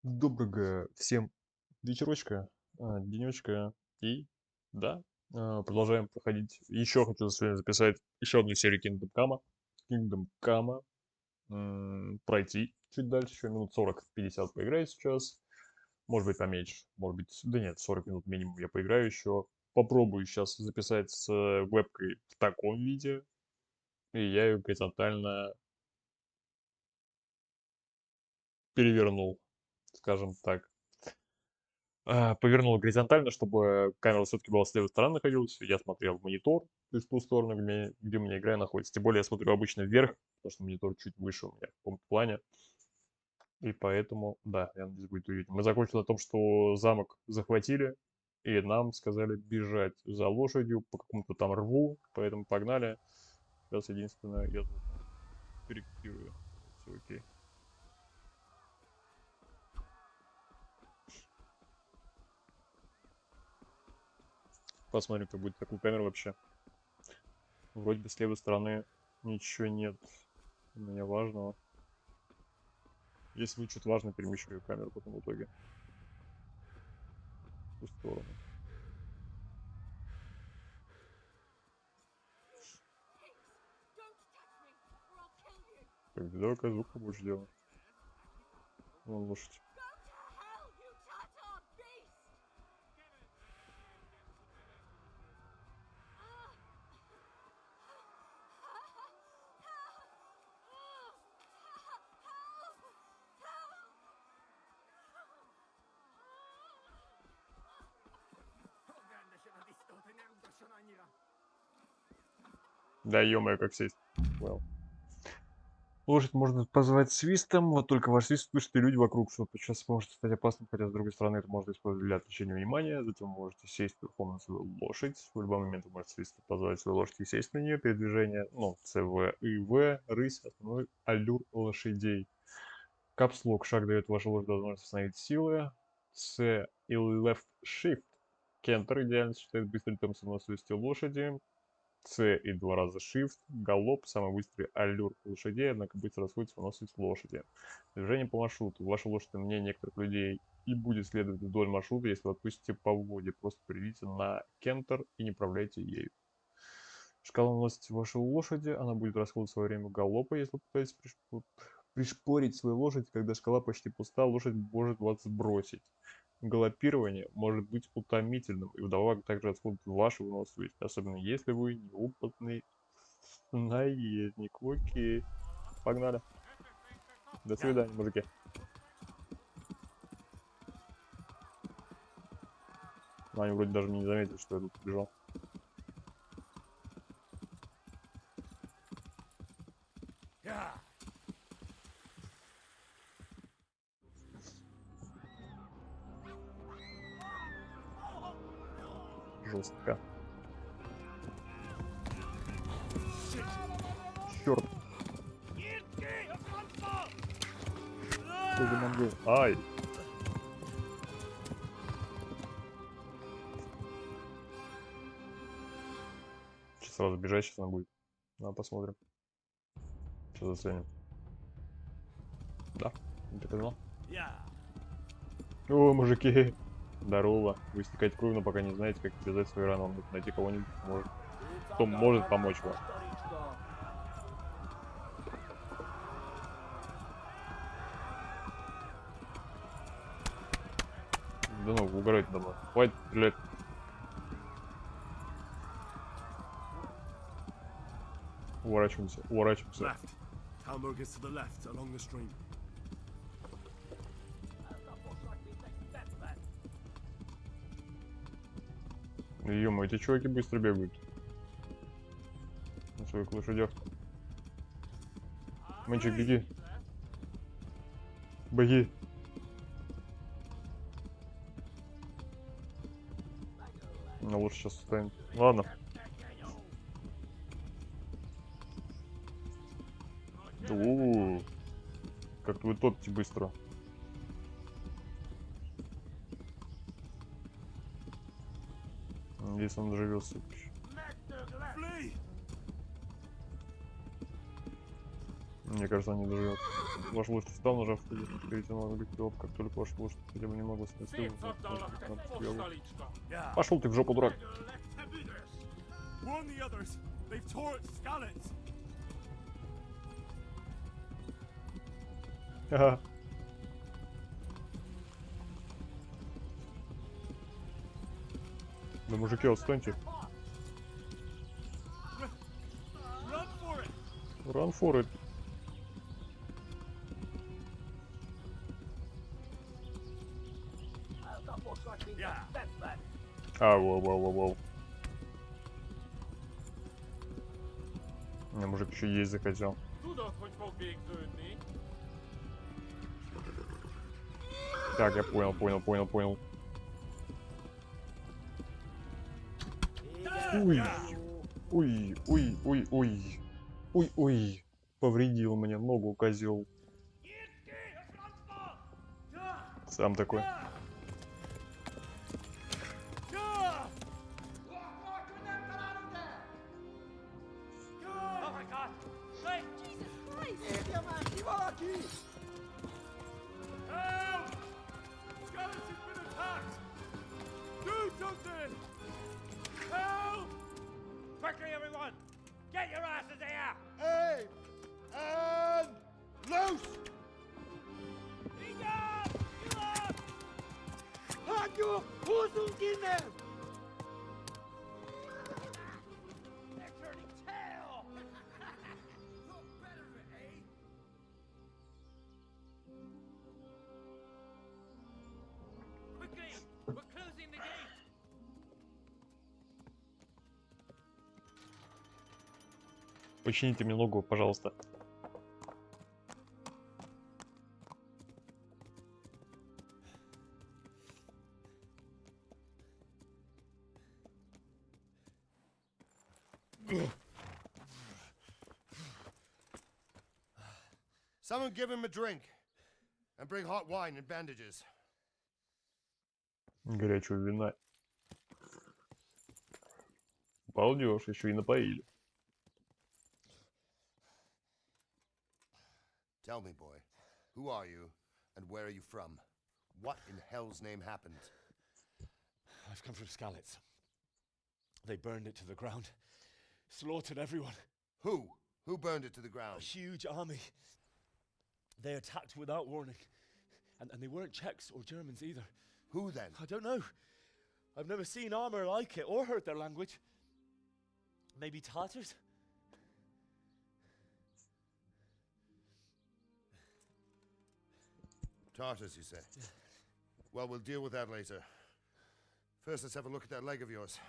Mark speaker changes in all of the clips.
Speaker 1: Доброго всем вечерочка, денечка. И да, продолжаем проходить. Еще хочу сегодня записать еще одну серию Kingdom Come. Kingdom Come. Пройти чуть дальше, еще минут 40-50 поиграю сейчас. Может быть поменьше, может быть, да нет, 40 минут минимум я поиграю еще. Попробую сейчас записать с вебкой в таком виде. И я ее горизонтально перевернул, скажем так. Повернул горизонтально, чтобы камера все-таки была с левой стороны находилась. Я смотрел в монитор, то есть в ту сторону, где у меня игра находится. Тем более я смотрю обычно вверх, потому что монитор чуть выше у меня в каком-то плане. И поэтому, да, я надеюсь, будет увидеть. Мы закончили на том, что замок захватили, и нам сказали бежать за лошадью по какому-то там рву, поэтому погнали. Сейчас единственное, я звук корректирую. Все окей. Посмотрим, как будет такую камеру вообще. Вроде бы с левой стороны ничего нет у меня важного. Если будет что-то важное, перемещу ее камеру потом в итоге в ту сторону. Так, давай-ка звук побольше делаем. Вон лошадь. Да ё-моё, как сесть. Well. Лошадь можно позвать свистом, вот только ваш свист слышат и люди вокруг, что подчас может стать опасным, хотя с другой стороны это можно использовать для отвлечения внимания. Затем вы можете сесть верхом на свою лошадь. В любой момент вы можете свистом позвать свою лошадь и сесть на нее. Передвижение, ну, ЦВ и В, рысь, основной аллюр лошадей. Капслок, шаг дает вашей лошади возможность восстановить силы. С и left shift. Кентер идеально сочетает быстрый темп выносливости лошади. С и два раза Shift, галоп, самый быстрый аллюр лошадей, однако быстро расходится выносливость лошади. Движение по маршруту. Ваша лошадь мне некоторых людей и будет следовать вдоль маршрута, если вы отпустите поводья. Просто приведите на кентер и не управляйте ею. Шкала выносливости вашей лошади, она будет расходоваться во время галопа, если вы пытаетесь пришпорить свою лошадь. Когда шкала почти пуста, лошадь может вас сбросить. Галопирование может быть утомительным и вдобавок также расходует вашу выносливость, особенно если вы неопытный наездник. Окей, погнали. До свидания, мужики. Но они вроде даже не заметили, что я тут побежал. Жестко. Черт, что за монгол? Ай! Сейчас сразу бежать, сейчас она будет. Ну, посмотрим. Что заценим. Да, не так и знал. О, мужики, здорово. Вы истекаете кровью, но пока не знаете, как связать свои раны. Вам нужно найти кого-нибудь, кто может помочь вам. Да ну, угорайте домой. Хватит стрелять. Уворачиваемся, уворачиваемся. Ё-моё, эти чуваки быстро бегают. На своих лошадях. Мальчик, беги. Беги. Ну, лучше сейчас станет. Ладно. У-у-у. Как-то вы топите быстро. Если он доживется. Мне кажется, он не доживет. Ваш лошадь встал, нажав перейти на ногу вперед, как только ваша лошадь хотя бы немного сносил. Пошел ты в жопу, дурак. Ага. Да, мужики, отстаньте. Run for it. Воу. У меня мужик еще есть захотел. Так, я понял. Ой. Повредил мне ногу, козел. Сам такой.
Speaker 2: Quickly, everyone! Get your asses here! Aim! And loose! Haku! Hosenkinnen! They're turning tail! Look better, eh? Quickly! We're closing the gate!
Speaker 1: Почините мне ногу, пожалуйста.
Speaker 3: Someone give him a drink and bring hot wine and bandages.
Speaker 1: Горячего вина. Балдеж, еще и напоили.
Speaker 3: Tell me, boy, who are you and where are you from? What in hell's name happened?
Speaker 4: I've come from Skalitz. They burned it to the ground, slaughtered everyone.
Speaker 3: Who? Who burned it to the
Speaker 4: A
Speaker 3: ground?
Speaker 4: huge army. They attacked without warning. And they weren't Czechs or Germans either.
Speaker 3: Who then?
Speaker 4: I don't know. I've never seen armor like it or heard their language. Maybe Tatars?
Speaker 3: Tartars, you say? Well, we'll deal with that later. First, let's have a look at that leg of yours.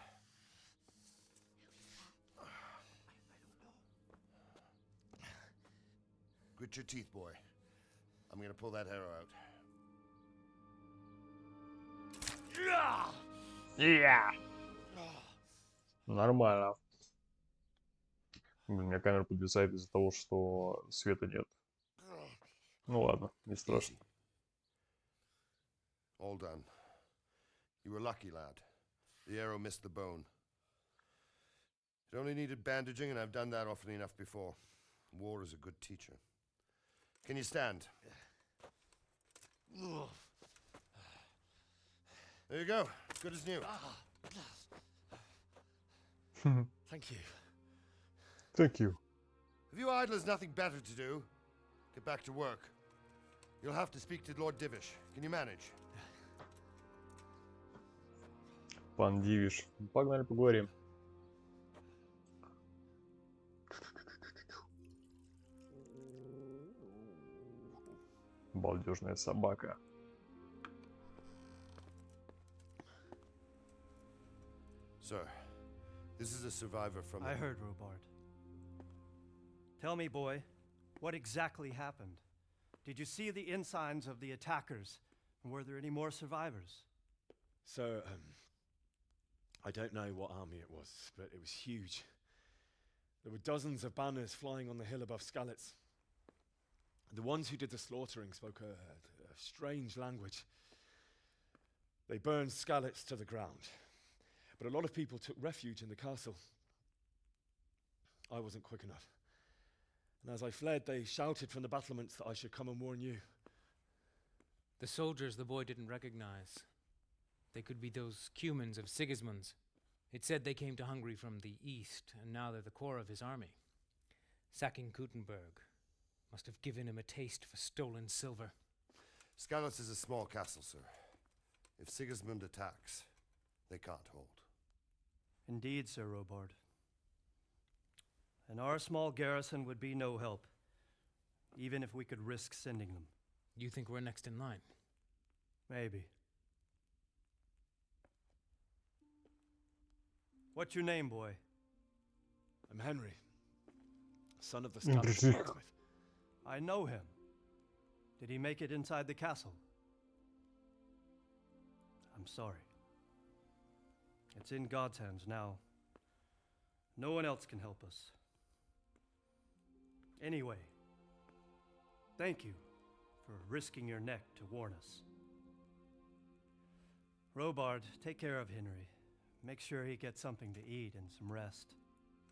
Speaker 3: Grit your teeth, boy. I'm gonna pull that arrow out.
Speaker 1: Yeah. Нормально. Блин, у меня камера подвисает из-за того, что света нет. Ну ладно, не страшно.
Speaker 3: Easy. All done. You were lucky, lad. The arrow missed the bone. It only needed bandaging, and I've done that often enough before. War is a good teacher. Can you stand? There you go. Good as new.
Speaker 4: Thank you.
Speaker 1: Thank you.
Speaker 3: If you idlers nothing better to do, get back to work. You'll have to speak to Lord Divish. Can you manage?
Speaker 1: Пан Дивиш. Погнали поговорим. Балдежная собака.
Speaker 3: Sir, this is a survivor from...
Speaker 5: I heard, Robard. Tell me, boy, what exactly happened? Did you see the ensigns of the attackers? And were there any more survivors?
Speaker 4: So, I don't know what army it was, but it was huge. There were dozens of banners flying on the hill above Skalitz. The ones who did the slaughtering spoke a strange language. They burned Skalitz to the ground, but a lot of people took refuge in the castle. I wasn't quick enough. And as I fled, they shouted from the battlements that I should come and warn you.
Speaker 6: The soldiers the boy didn't recognize. They could be those Cumans of Sigismund's. It said they came to Hungary from the east, and now they're the core of his army. Sacking Gutenberg must have given him a taste for stolen silver.
Speaker 3: Skalitz is a small castle, sir. If Sigismund attacks, they can't hold.
Speaker 5: Indeed, Sir Robard. And our small garrison would be no help, even if we could risk sending them.
Speaker 6: You think we're next in line?
Speaker 5: Maybe. What's your name, boy?
Speaker 4: I'm Henry, son of the Scottish
Speaker 1: Инжир.
Speaker 4: blacksmith.
Speaker 5: I know him. Did he make it inside the castle? I'm sorry. It's in God's hands now. No one else can help us. Anyway, thank you for risking your neck to warn us. Robard, take care of Henry. Make sure he gets something to eat and some rest.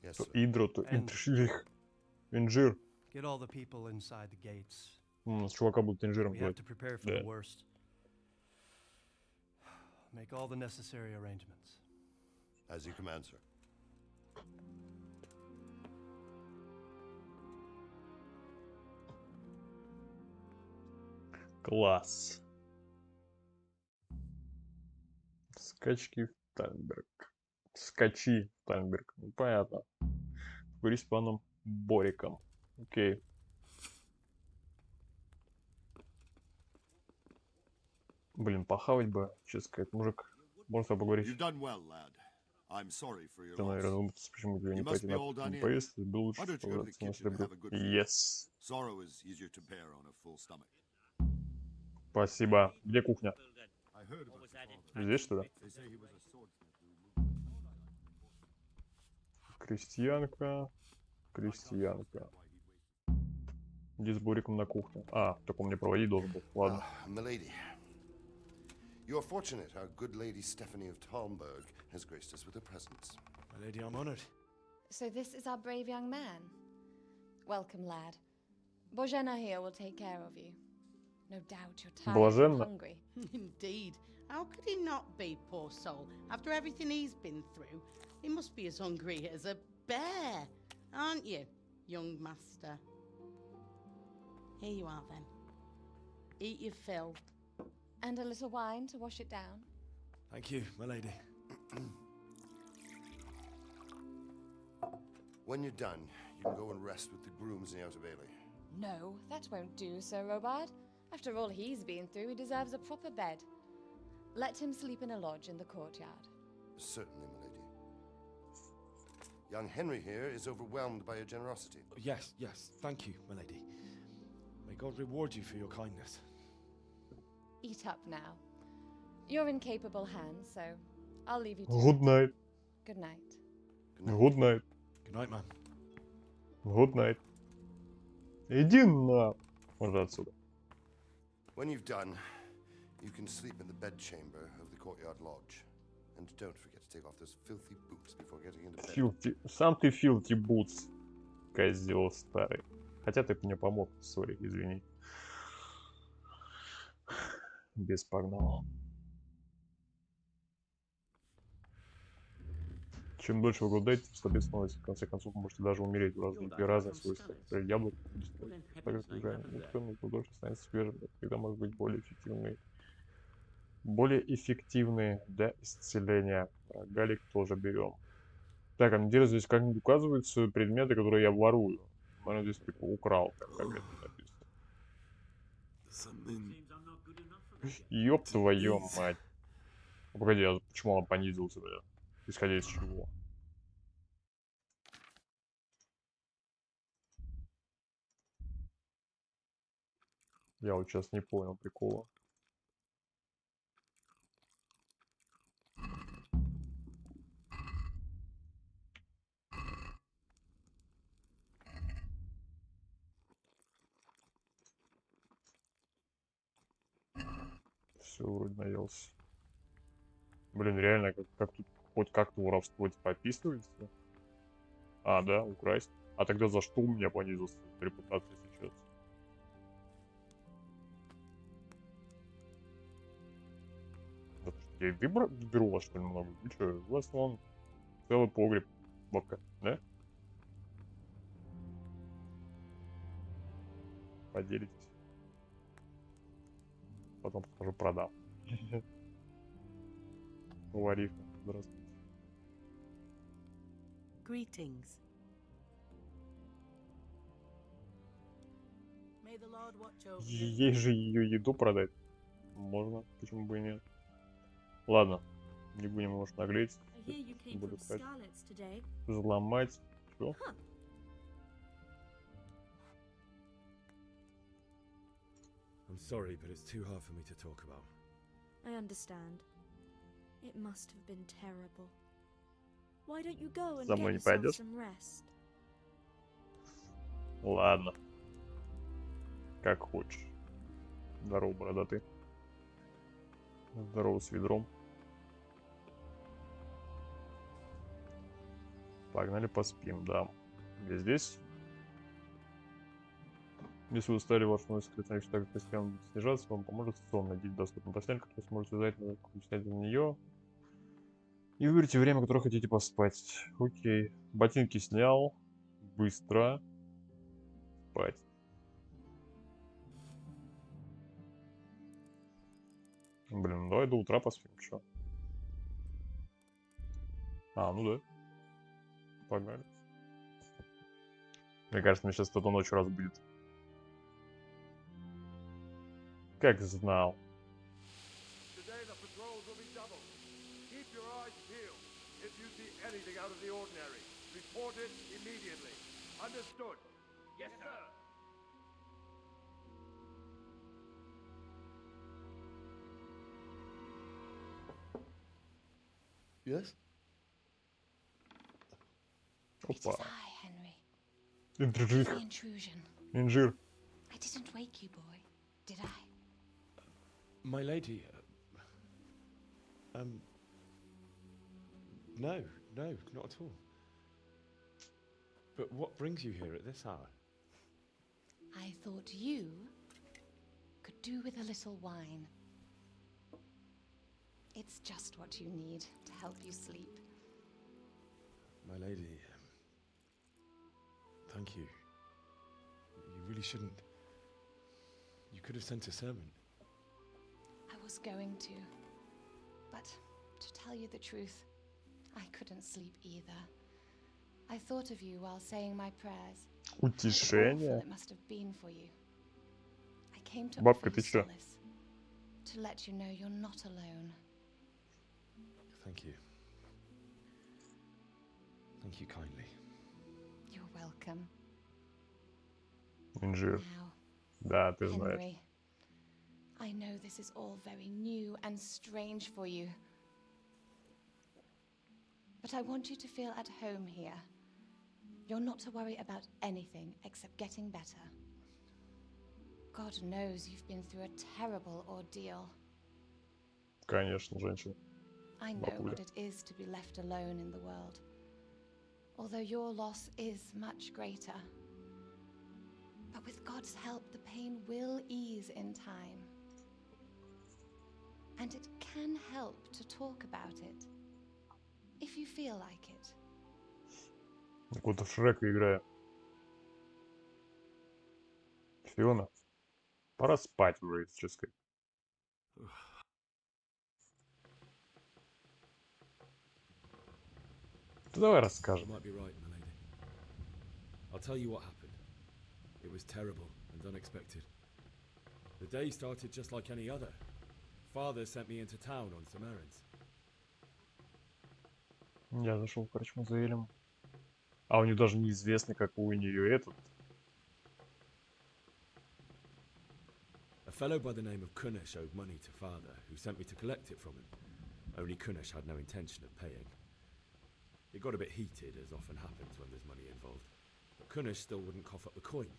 Speaker 3: Yes,
Speaker 1: То
Speaker 3: sir.
Speaker 1: Идро, то
Speaker 5: And-
Speaker 1: Инжир. Инжир.
Speaker 5: Get all the people inside the gates.
Speaker 1: У нас чувака будут инжиром
Speaker 5: We have
Speaker 1: звать.
Speaker 5: to prepare for
Speaker 1: Yeah.
Speaker 5: the worst. Make all the necessary arrangements.
Speaker 3: As you command, sir.
Speaker 1: Класс. Скачки в Тальберг. Скачи в Тальберг. Ну, понятно. Говори с паном Бориком. Окей. Блин, похавать бы, честно сказать. Мужик, можно с тобой поговорить?
Speaker 7: You've done well, lad. I'm sorry for your
Speaker 1: Ты, наверное,
Speaker 7: loss.
Speaker 1: думаешь, почему тебе не
Speaker 7: You must
Speaker 1: пойти
Speaker 7: be all done
Speaker 1: на
Speaker 7: in.
Speaker 1: поезд? Было лучше
Speaker 7: Why don't you go to the
Speaker 1: побраться на
Speaker 7: kitchen and have a good
Speaker 1: стрельбу.
Speaker 7: feed?
Speaker 1: Yes.
Speaker 7: Sorrow is easier to bear on a full stomach.
Speaker 1: Спасибо. Где кухня?
Speaker 7: I heard about your father.
Speaker 1: Здесь, что ли?
Speaker 7: They say he was a swordsmith.
Speaker 1: Крестьянка. Крестьянка. Иди с Бориком на кухню. А, так он мне проводить должен был. Ладно.
Speaker 3: Milady. You are fortunate our good lady Stephanie of Talmberg has graced us with her presence.
Speaker 4: My lady, I'm honored.
Speaker 8: So this is our brave young man. Welcome, lad. Bozhena here will take care of you. No doubt you're tired and
Speaker 1: Блаженно.
Speaker 8: hungry.
Speaker 9: Indeed. How could he not be, poor soul? After everything he's been through, he must be as hungry as a bear, aren't you, young master? Here you are, then. Eat your fill.
Speaker 8: And a little wine to wash it down.
Speaker 4: Thank you, my lady.
Speaker 3: When you're done, you can go and rest with the grooms in the Outer Bailey.
Speaker 8: No, that won't do, Sir Robard. After all he's been through, he deserves a proper bed. Let him sleep in a lodge in the courtyard.
Speaker 3: Certainly, milady. Young Henry here is overwhelmed by your generosity.
Speaker 4: Yes, yes, thank you, my lady. May God reward you for your kindness.
Speaker 8: Eat up now. You're in capable hands, so I'll leave you to
Speaker 1: Good
Speaker 8: it.
Speaker 1: night.
Speaker 8: Good night.
Speaker 1: Good night.
Speaker 4: Good night, man.
Speaker 1: Good night. Иди на... Уже отсюда.
Speaker 3: When you've done, you can sleep in the bedchamber of the courtyard lodge. And don't forget to take off those filthy boots before getting into bed.
Speaker 1: Филти... Сам ты Филти Бутс. Козел старый. Хотя ты мне помог. Сори, извини. Без погнал. Чем дольше вы голодаете, тем слабее становится. В конце концов, вы можете даже умереть в разные свойства. Например, яблоко, так как никто дольше станет свежим, когда может быть более эффективные для исцеления. Галик тоже берем. Так, а где здесь как-нибудь указываются предметы, которые я ворую? Наверное, здесь типа украл, как это написано. Ёб твою мать. Погоди, а почему он понизился, бля? Исходя из чего? Я вот сейчас не понял прикола. Все, вроде наелся. Блин, реально, как тут хоть как-то воровство типа описывается? А, да, украсть. А тогда за что у меня понизился репутация сейчас? Да, я и беру вас, что ли, много? Вы что, у вас вон целый погреб, бабка, да? Поделитесь. Потом скажу, продам. Варифа, здравствуйте.
Speaker 10: Greetings. May the Lord watch over you.
Speaker 1: Ей же ее еду продать. Можно, почему бы и нет. Ладно, не будем, может, наглеть.
Speaker 10: I hear you came
Speaker 1: Буду
Speaker 10: from
Speaker 1: искать.
Speaker 10: Scarlet's today.
Speaker 1: Взломать. Что?
Speaker 4: I'm sorry, but it's too hard for me to talk about.
Speaker 10: I understand. It must have been terrible. Why don't you go and
Speaker 1: За
Speaker 10: get
Speaker 1: мной не
Speaker 10: yourself
Speaker 1: пойдешь?
Speaker 10: some rest?
Speaker 1: Ладно. Как хочешь. Здорово, бородатый. Здорово с ведром. Погнали поспим, да. Я здесь. Если вы устали, ваш нос секретарь так постепенно будет снижаться, вам поможет сон. Найдите доступную постель, которую сможете взять, снять на нее. И выберите время, которое хотите поспать. Окей. Ботинки снял. Быстро. Спать. Блин, давай до утра поспим, чё? А, ну да. Погнали. Мне кажется, меня сейчас кто-то ночью разбудит. Как знал.
Speaker 3: Today the patrols will be doubled. Keep your eyes peeled. If you see anything out of the ordinary, report it immediately. Understood? Yes, sir.
Speaker 11: Yes?
Speaker 8: It is
Speaker 1: Опа.
Speaker 8: I, Henry.
Speaker 1: Инжир.
Speaker 8: The intrusion.
Speaker 1: Инжир.
Speaker 8: I didn't wake you, boy, did I?
Speaker 4: My lady. No, not at all. But what brings you here at this hour?
Speaker 8: I thought you could do with a little wine. It's just what you need to help you sleep.
Speaker 4: My lady. Thank you. You really shouldn't. You could have sent a servant.
Speaker 8: I was going to. But to tell you the truth, I couldn't sleep either. I thought of you while saying my prayers. How awful
Speaker 1: Утешение.
Speaker 8: it must have been for you. I came to
Speaker 1: Бабка,
Speaker 8: offer
Speaker 1: ты
Speaker 8: you
Speaker 1: чё?
Speaker 8: solace, to let you know you're not alone.
Speaker 4: Thank you. Thank you kindly.
Speaker 8: You're welcome.
Speaker 1: Инжир.
Speaker 8: Now,
Speaker 1: Да, ты знаешь.
Speaker 8: Henry, I know this is all very new and strange for you. But I want you to feel at home here. You're not to worry about anything except getting better. God knows you've been through a terrible ordeal.
Speaker 1: Конечно, женщина.
Speaker 8: I know what it is to be left alone in the world. Although your loss is much greater. But with God's help, the pain will ease in time. And it can help to talk about it. If you feel like it.
Speaker 1: Какого-то Шрека играю. Фиона. Пора спать уже, если честно сказать. Ну, давай
Speaker 4: You
Speaker 1: расскажем.
Speaker 4: might be right, my lady. I'll tell you what happened. It was terrible and unexpected. The day started just like any other. Father sent me into town on some errands.
Speaker 1: Я зашел в корчму за Элем. А у нее даже неизвестно, какой у нее этот.
Speaker 4: A fellow by the name of Kunesh owed money to father, who sent me to collect it from him. Only Kunesh had no intention of paying. It got a bit heated, as often happens when there's money involved, but Kunesh still wouldn't cough up the coin.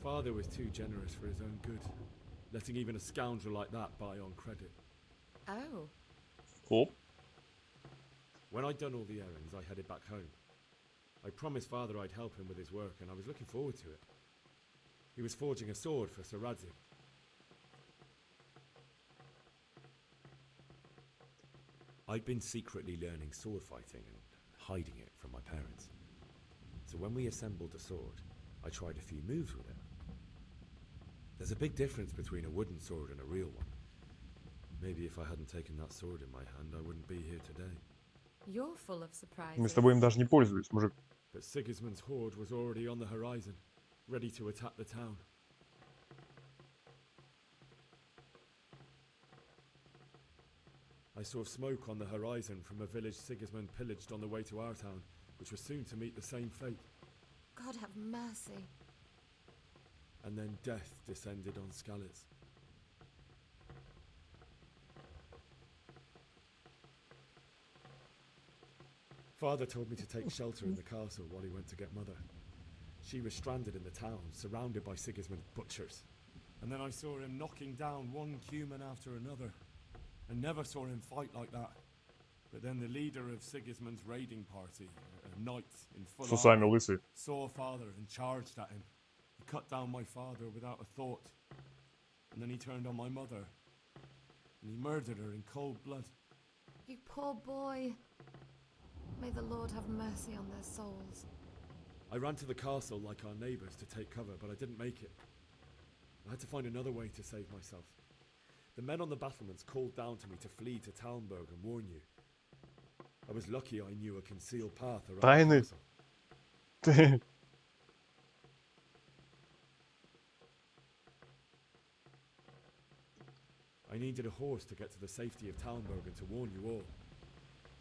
Speaker 4: Father was too generous for his own good, letting even a scoundrel like that buy on credit.
Speaker 8: Oh.
Speaker 1: Оп.
Speaker 4: When I'd done all the errands, I headed back home. I promised Father I'd help him with his work, and I was looking forward to it. He was forging a sword for Sir Radzig. I'd been secretly learning sword fighting and hiding it from my parents. So when we assembled the sword, I tried a few moves with it. There's a big difference between a wooden sword and a real one. Maybe if I hadn't taken that sword in my hand, I wouldn't be here today.
Speaker 10: You're full of surprises.
Speaker 1: Мы с тобой им даже не пользовались, мужик.
Speaker 4: But Sigismund's horde was already on the horizon, ready to attack the town. I saw smoke on the horizon from a village Sigismund pillaged on the way to our town, which was soon to meet the same fate.
Speaker 10: God have mercy.
Speaker 4: And then death descended on Skalitz. Father told me to take shelter in the castle while he went to get Mother. She was stranded in the town, surrounded by Sigismund's butchers. And then I saw him knocking down one human after another. I never saw him fight like that. But then the leader of Sigismund's raiding party, a knight in full
Speaker 1: С усами
Speaker 4: armor,
Speaker 1: лысый.
Speaker 4: saw Father and charged at him. He cut down my father without a thought. And then he turned on my mother. And he murdered her in cold blood.
Speaker 10: You poor boy. May the Lord have mercy on their souls.
Speaker 4: I ran to the castle like our neighbours to take cover, but I didn't make it. I had to find another way to save myself. The men on the battlements called down to me to flee to Talmberg and warn you. I was lucky I knew a concealed path around
Speaker 1: Тайны.
Speaker 4: the castle. I needed a horse to get to the safety of Talmberg and to warn you all.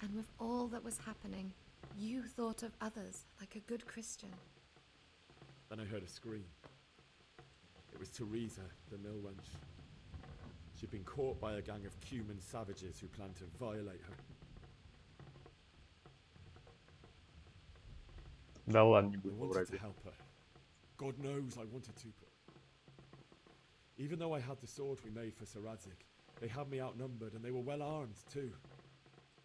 Speaker 10: And with all that was happening, you thought of others like a good Christian.
Speaker 4: Then I heard a scream. It was Teresa, the mill wench. She'd been caught by a gang of Cuman savages who planned to violate her.
Speaker 1: Да ладно, не
Speaker 4: I
Speaker 1: будем
Speaker 4: wanted
Speaker 1: врать.
Speaker 4: to help her. God knows I wanted to. But even though I had the sword we made for Sir Radzig, they had me outnumbered and they were well armed too.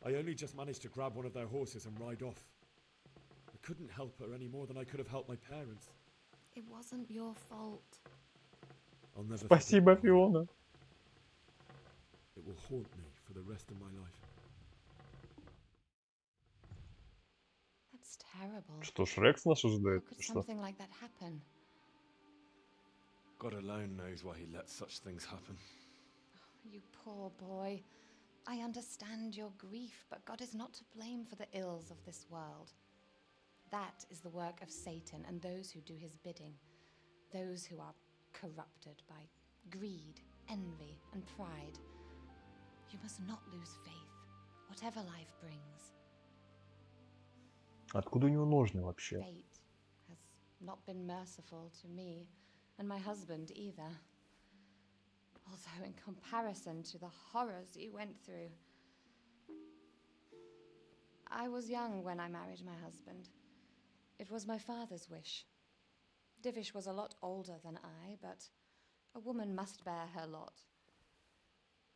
Speaker 4: I only just managed to grab one of their horses and ride off. I couldn't help her any more than I could have helped my parents.
Speaker 10: It wasn't your fault.
Speaker 4: I'll never
Speaker 1: Спасибо,
Speaker 4: forget that.
Speaker 1: Фиона.
Speaker 4: It will haunt me for the rest of my life.
Speaker 8: That's terrible.
Speaker 1: Что, Шрекс нас
Speaker 8: How
Speaker 1: ожидает?
Speaker 8: could
Speaker 1: Что?
Speaker 8: something like that happen?
Speaker 4: God alone knows why he lets such things happen.
Speaker 8: You poor boy. I understand your grief, but God is not to blame for the ills of this world. That is the work of Satan and those who do his bidding, those who are corrupted by greed, envy, and pride. You must not lose faith, whatever life brings.
Speaker 1: Откуда у него ножны вообще?
Speaker 8: Fate has not been merciful to me, and my husband either. Although in comparison to the horrors you went through. I was young when I married my husband. It was my father's wish. Divish was a lot older than I, but a woman must bear her lot.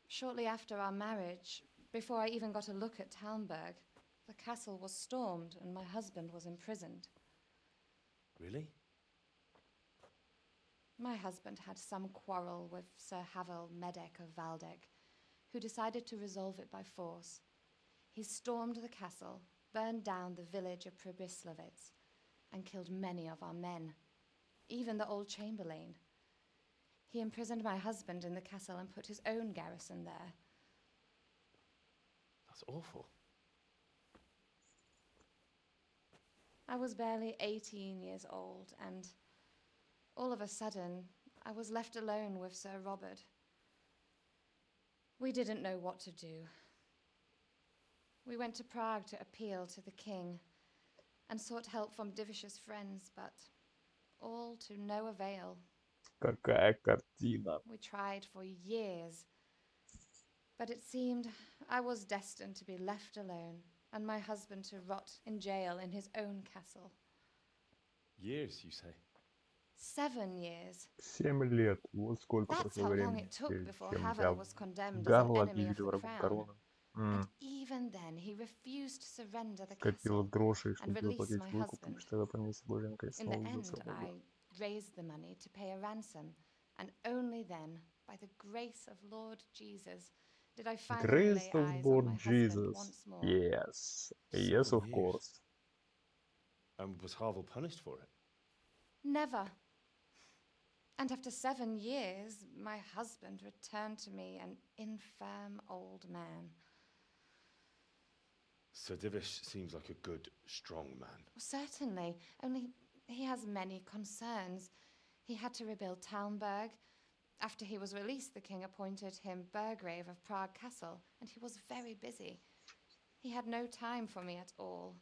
Speaker 8: Shortly after our marriage, before I even got a look at Talmberg, the castle was stormed and my husband was imprisoned.
Speaker 4: Really?
Speaker 8: My husband had some quarrel with Sir Havel Medek of Valdek, who decided to resolve it by force. He stormed the castle, burned down the village of Pribyslavitz, and killed many of our men, even the old chamberlain. He imprisoned my husband in the castle and put his own garrison there.
Speaker 4: That's awful.
Speaker 8: I was barely 18 years old, and all of a sudden, I was left alone with Sir Robert. We didn't know what to do. We went to Prague to appeal to the king and sought help from Divish's friends, but all to no avail.
Speaker 1: Какая картина.
Speaker 8: We tried for years, but it seemed I was destined to be left alone and my husband to rot in jail in his own castle.
Speaker 4: Years, you say?
Speaker 8: 7 years.
Speaker 1: 7 лет. Вот сколько
Speaker 8: That's
Speaker 1: прошло
Speaker 8: how long
Speaker 1: времени,
Speaker 8: it took
Speaker 1: прежде
Speaker 8: бefore
Speaker 1: чем
Speaker 8: Havel
Speaker 1: тебя
Speaker 8: was condemned as an
Speaker 1: Гарло
Speaker 8: enemy
Speaker 1: объявили
Speaker 8: of the
Speaker 1: врагом
Speaker 8: crown.
Speaker 1: короны.
Speaker 8: And even then, he refused to surrender the
Speaker 1: Копила
Speaker 8: castle
Speaker 1: гроши,
Speaker 8: and
Speaker 1: чтобы
Speaker 8: release
Speaker 1: заплатить
Speaker 8: my
Speaker 1: выкуп,
Speaker 8: husband.
Speaker 1: лишь тогда поместье Божье наконец
Speaker 8: In the
Speaker 1: снова выйдет
Speaker 8: end,
Speaker 1: свободу.
Speaker 8: I raised the money to pay a ransom, and only then, by the grace of Lord Jesus, did I finally
Speaker 1: Grace
Speaker 8: lay
Speaker 1: of
Speaker 8: eyes on
Speaker 1: Lord
Speaker 8: my husband
Speaker 1: Jesus.
Speaker 8: once more.
Speaker 1: Yes. Yes,
Speaker 4: 7
Speaker 1: of
Speaker 4: years.
Speaker 1: course.
Speaker 4: And was Harville punished for it?
Speaker 8: Never. And after 7 years, my husband returned to me an infirm old man.
Speaker 4: Sir Divish seems like a good, strong man.
Speaker 8: Certainly, only he has many concerns. He had to rebuild Talmberg. After he was released, the king appointed him Burgrave of Prague Castle, and he was very busy. He had no time for me at all.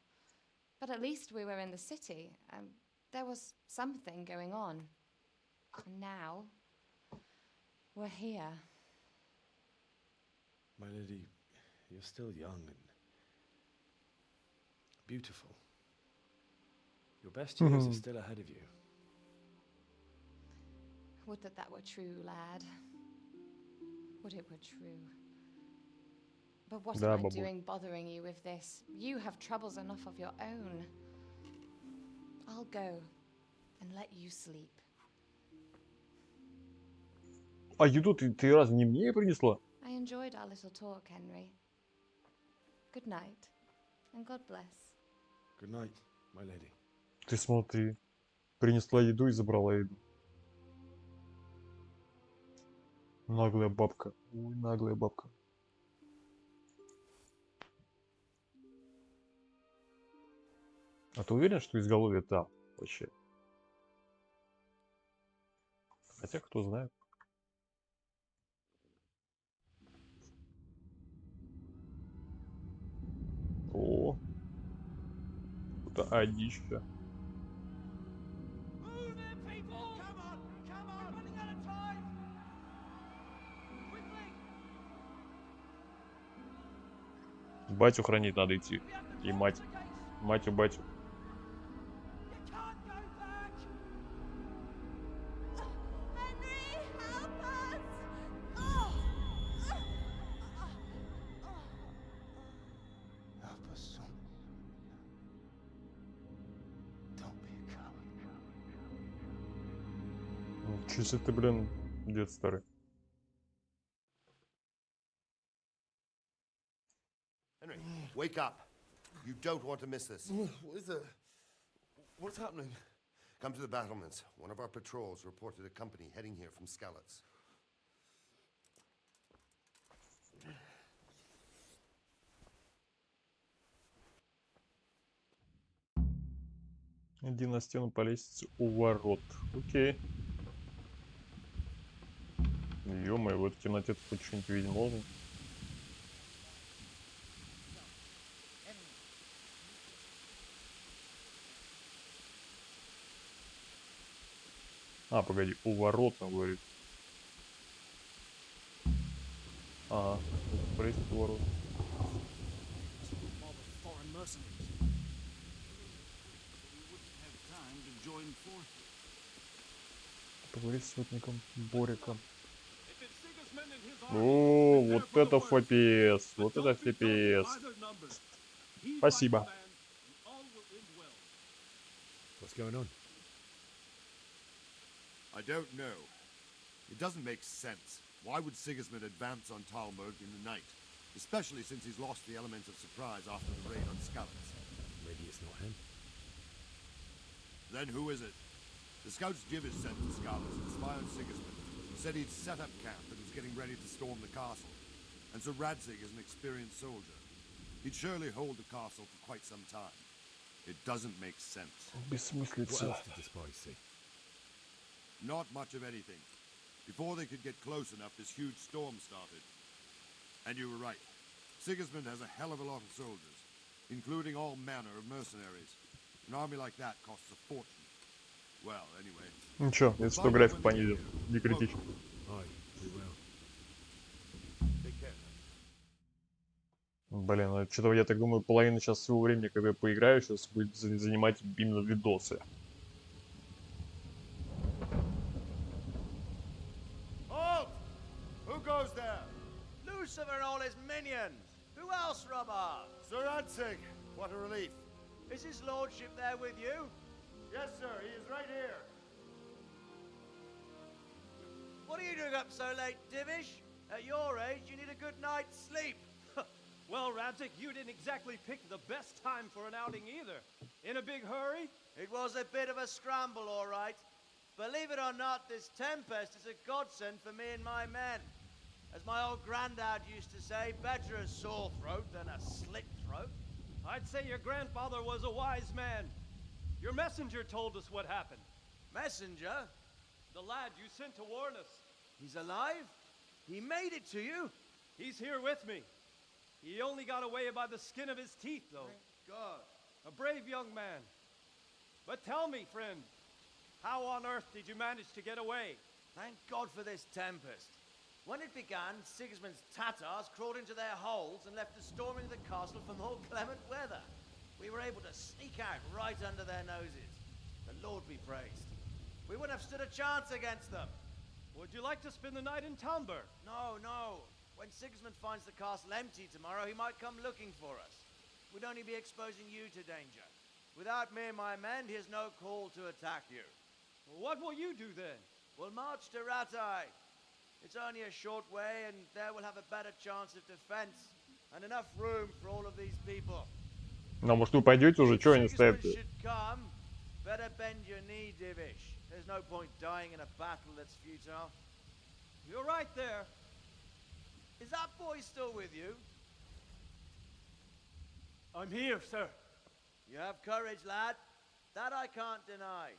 Speaker 8: But at least we were in the city, and there was something going on. And now, we're here.
Speaker 4: My lady, you're still young and beautiful. Your best years are still ahead of you.
Speaker 8: Would that that were true, lad. Would it were true. But what
Speaker 1: Да,
Speaker 8: am I
Speaker 1: бабуль.
Speaker 8: doing bothering you with this? You have troubles enough of your own. I'll go and let you sleep.
Speaker 1: А еду ты разве не мне принесла?
Speaker 8: I enjoyed our little talk, Henry. Good night, and God bless.
Speaker 4: Good night, my lady.
Speaker 1: Ты смотри. Принесла еду и забрала еду. Наглая бабка. Ой, наглая бабка. А ты уверен, что изголовье там вообще? Хотя кто знает. О, это одища.
Speaker 2: Move it, people! Come on! Come on! We're running out of time! Quickly!
Speaker 1: Батю хранить надо идти.
Speaker 2: We have to
Speaker 1: И
Speaker 2: close
Speaker 1: мать.
Speaker 2: the gates!
Speaker 1: Батю.
Speaker 2: You can't go back!
Speaker 10: Henry, help us!
Speaker 4: Help us, son. Don't be a coward.
Speaker 1: Чё себе ты, блин, дед старый.
Speaker 3: Henry, wake up. You don't want to miss this.
Speaker 11: What is it? What's happening?
Speaker 3: Come to the battlements. One of our patrols reported a company heading here from Skalitz.
Speaker 1: Иди на стену по лестнице у ворот. Окей. Ё-моё, в этой темноте хоть что-нибудь видеть можно? А, погоди, у ворот, он говорит. Ага, пресс у ворот.
Speaker 7: Mob of foreign mercenaries. We wouldn't have time to join forces.
Speaker 1: Поговори с сотником Бориком.
Speaker 7: If it's Sigismund and his army,
Speaker 1: О,
Speaker 7: prepare
Speaker 1: вот
Speaker 7: for the
Speaker 1: это
Speaker 7: worst.
Speaker 1: фапец,
Speaker 7: But
Speaker 1: вот
Speaker 7: don't
Speaker 1: это
Speaker 7: be daunted
Speaker 1: фапец.
Speaker 7: by their numbers. Heed my
Speaker 1: Спасибо.
Speaker 7: command, and all will end well.
Speaker 4: What's going on?
Speaker 3: I don't know. It doesn't make sense. Why would Sigismund advance on Talmberg in the night? Especially since he's lost the element of surprise after the raid on Skalitz.
Speaker 4: Maybe it's not him.
Speaker 3: Then who is it? The scouts Jivish sent to Skalitz to spy on Sigismund. Said he'd set up camp and was getting ready to storm the castle. And so Radzig is an experienced soldier. He'd surely hold the castle for quite some time. It doesn't make sense.
Speaker 4: What
Speaker 1: Бессмыслица.
Speaker 4: else did the spies see?
Speaker 3: Not much of anything. Before they could get close enough, this huge storm started. And you were right. Sigismund has a hell of a lot of soldiers, including all manner of mercenaries. An army like that costs a fortune. Well, anyway.
Speaker 1: Ничего, это что график понизил. Не критично.
Speaker 4: Aye, we will.
Speaker 3: Take care.
Speaker 1: Блин, ну что-то я так думаю, половина сейчас своего времени, когда я поиграю, сейчас будет занимать именно видосы.
Speaker 3: Halt! Who goes there?
Speaker 11: Lucifer and all his minions!
Speaker 12: Who else, Robber?
Speaker 3: Sir Ansig, what a relief.
Speaker 12: Is his lordship there with you?
Speaker 3: Yes, sir, he is right here.
Speaker 12: What are you doing up so late, Divish? At your age, you need a good night's sleep.
Speaker 7: Well, Radzik, you didn't exactly pick the best time for an outing either. In a big hurry?
Speaker 12: It was a bit of a scramble, all right. Believe it or not, this tempest is a godsend for me and my men. As my old granddad used to say, better a sore throat than a slit throat.
Speaker 7: I'd say your grandfather was a wise man. Your messenger told us what happened.
Speaker 12: Messenger?
Speaker 7: The lad you sent to warn us.
Speaker 12: He's alive? He made it to you?
Speaker 7: He's here with me. He only got away by the skin of his teeth, though.
Speaker 12: Thank God.
Speaker 7: A brave young man. But tell me, friend, how on earth did you manage to get away?
Speaker 12: Thank God for this tempest. When it began, Sigismund's Tatars crawled into their holes and left us storming the castle for more clement weather. We were able to sneak out right under their noses. The Lord be praised. We wouldn't have stood a chance against them.
Speaker 7: Would you like to spend the night in Talmberg?
Speaker 12: No, no. When Sigismund finds the castle empty tomorrow, he might come looking for us. We'd only be exposing you to danger. Without me and my men, he has no call to attack you.
Speaker 7: What will you do then?
Speaker 12: We'll march to Ratai. It's only a short way, and there we'll have a better chance of defense and enough room for all of these people.
Speaker 1: Ну, может, вы пойдете уже? Чего они
Speaker 12: Sigismund
Speaker 1: стоят?
Speaker 12: should come. Better bend your knee, Divish. There's no point dying in a battle that's futile.
Speaker 7: You're right there.
Speaker 12: Is that boy still with you?
Speaker 7: I'm here, sir.
Speaker 12: You have courage, lad. That I can't deny.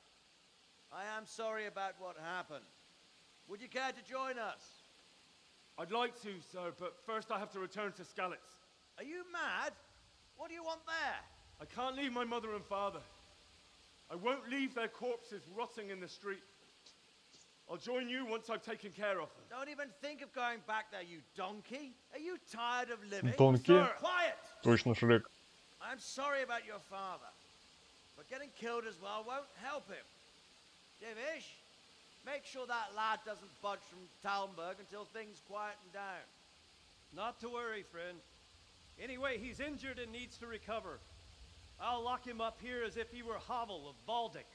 Speaker 12: I am sorry about what happened. Would you care to join us?
Speaker 7: I'd like to, sir, but first I have to return to Skalitz.
Speaker 12: Are you mad? What do you want there?
Speaker 7: I can't leave my mother and father. I won't leave their corpses rotting in the street. I'll join you once I've taken care of them.
Speaker 12: Don't even think of going back there, you donkey. Are you tired of living?
Speaker 1: Donkey?
Speaker 12: Sir, quiet!
Speaker 1: Точно Шрек.
Speaker 12: I'm sorry about your father, but getting killed as well won't help him. Divish, make sure that lad doesn't budge from Talmberg until things quieten down.
Speaker 7: Not to worry, friend. Anyway, he's injured and needs to recover. I'll lock him up here as if he were Havel of Baldic.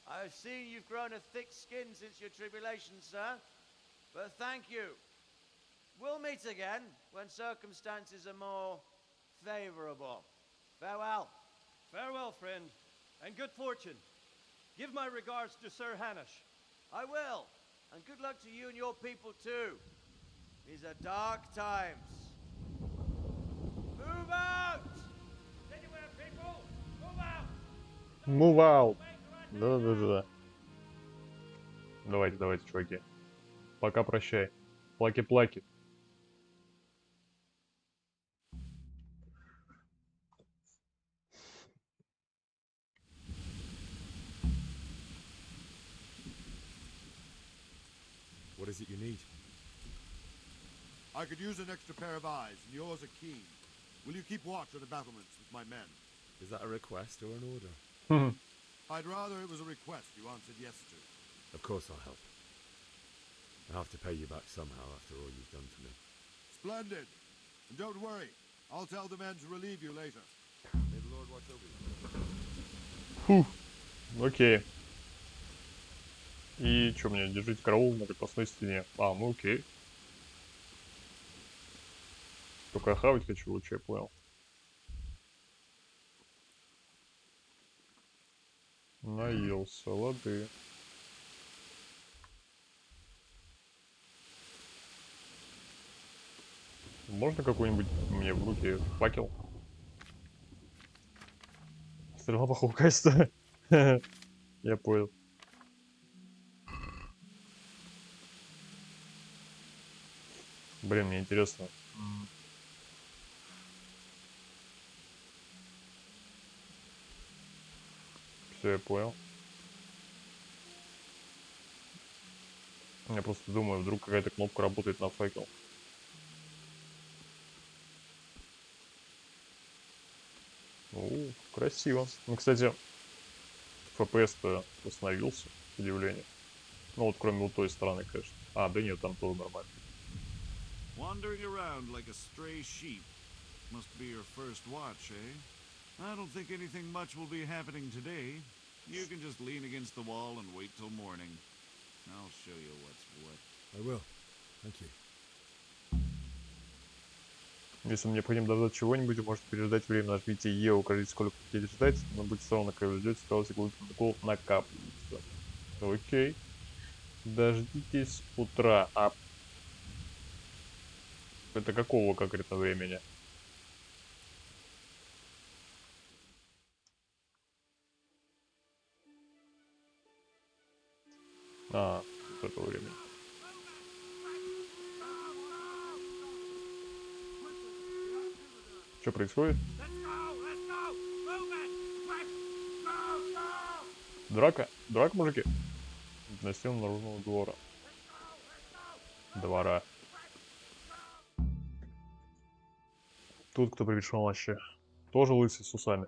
Speaker 12: I've seen you've grown a thick skin since your tribulation, sir. But thank you. We'll meet again when circumstances are more favorable. Farewell.
Speaker 7: Farewell, friend, and good fortune. Give my regards to Sir Hanush.
Speaker 12: I will. And good luck to you and your people too. These are dark times. Move out!
Speaker 7: Anywhere, people! Move out!
Speaker 1: Move out. Да-да-да-да. Давайте, давайте, чуваки. Пока, прощай. Плаки-плаки.
Speaker 11: What is it you need?
Speaker 3: I could use an extra pair of eyes, and yours are keen. Will you keep watch on the battlements with my men?
Speaker 11: Is that a request or an order?
Speaker 3: I'd rather it was a request you answered yes to.
Speaker 11: Of course I'll help. I have to pay you back somehow after all you've done for me.
Speaker 3: Splendid. And don't worry, I'll tell the men to relieve you later. May the Lord watch over you.
Speaker 1: Фух. Окей. И что мне? Держите караул на крепостной стене. А, ну окей. Только хавать хочу, лучше я понял. Наелся, лады. Можно какой-нибудь мне в руки факел? Стрела плохого качества. Я понял. Блин, мне интересно. Все, я понял. Я просто думаю, вдруг какая-то кнопка работает на факел. О, красиво. Ну, кстати, FPS-то восстановился, к удивлению. Ну, вот кроме вот той стороны, конечно. А, да нет, там тоже нормально.
Speaker 13: Wandering around like a stray sheep. Must be your first watch, eh? I don't think anything much will be happening today. You can just lean against the wall and wait till morning. I'll show you what's what.
Speaker 11: I will. Thank you.
Speaker 1: Если вам необходимо дождать чего-нибудь, вы можете переждать время. Нажмите Е, укажите, сколько хотите ждать, но будьте осторожны, когда вы ждете, справа секунд протокол накапливается. Окей. Дождитесь утра. А это какого конкретно времени? А, вот этого времени. Что происходит? Драка? Драка, мужики? На стену наружного двора. Двора. Тут кто пришел вообще? Тоже лысый с усами.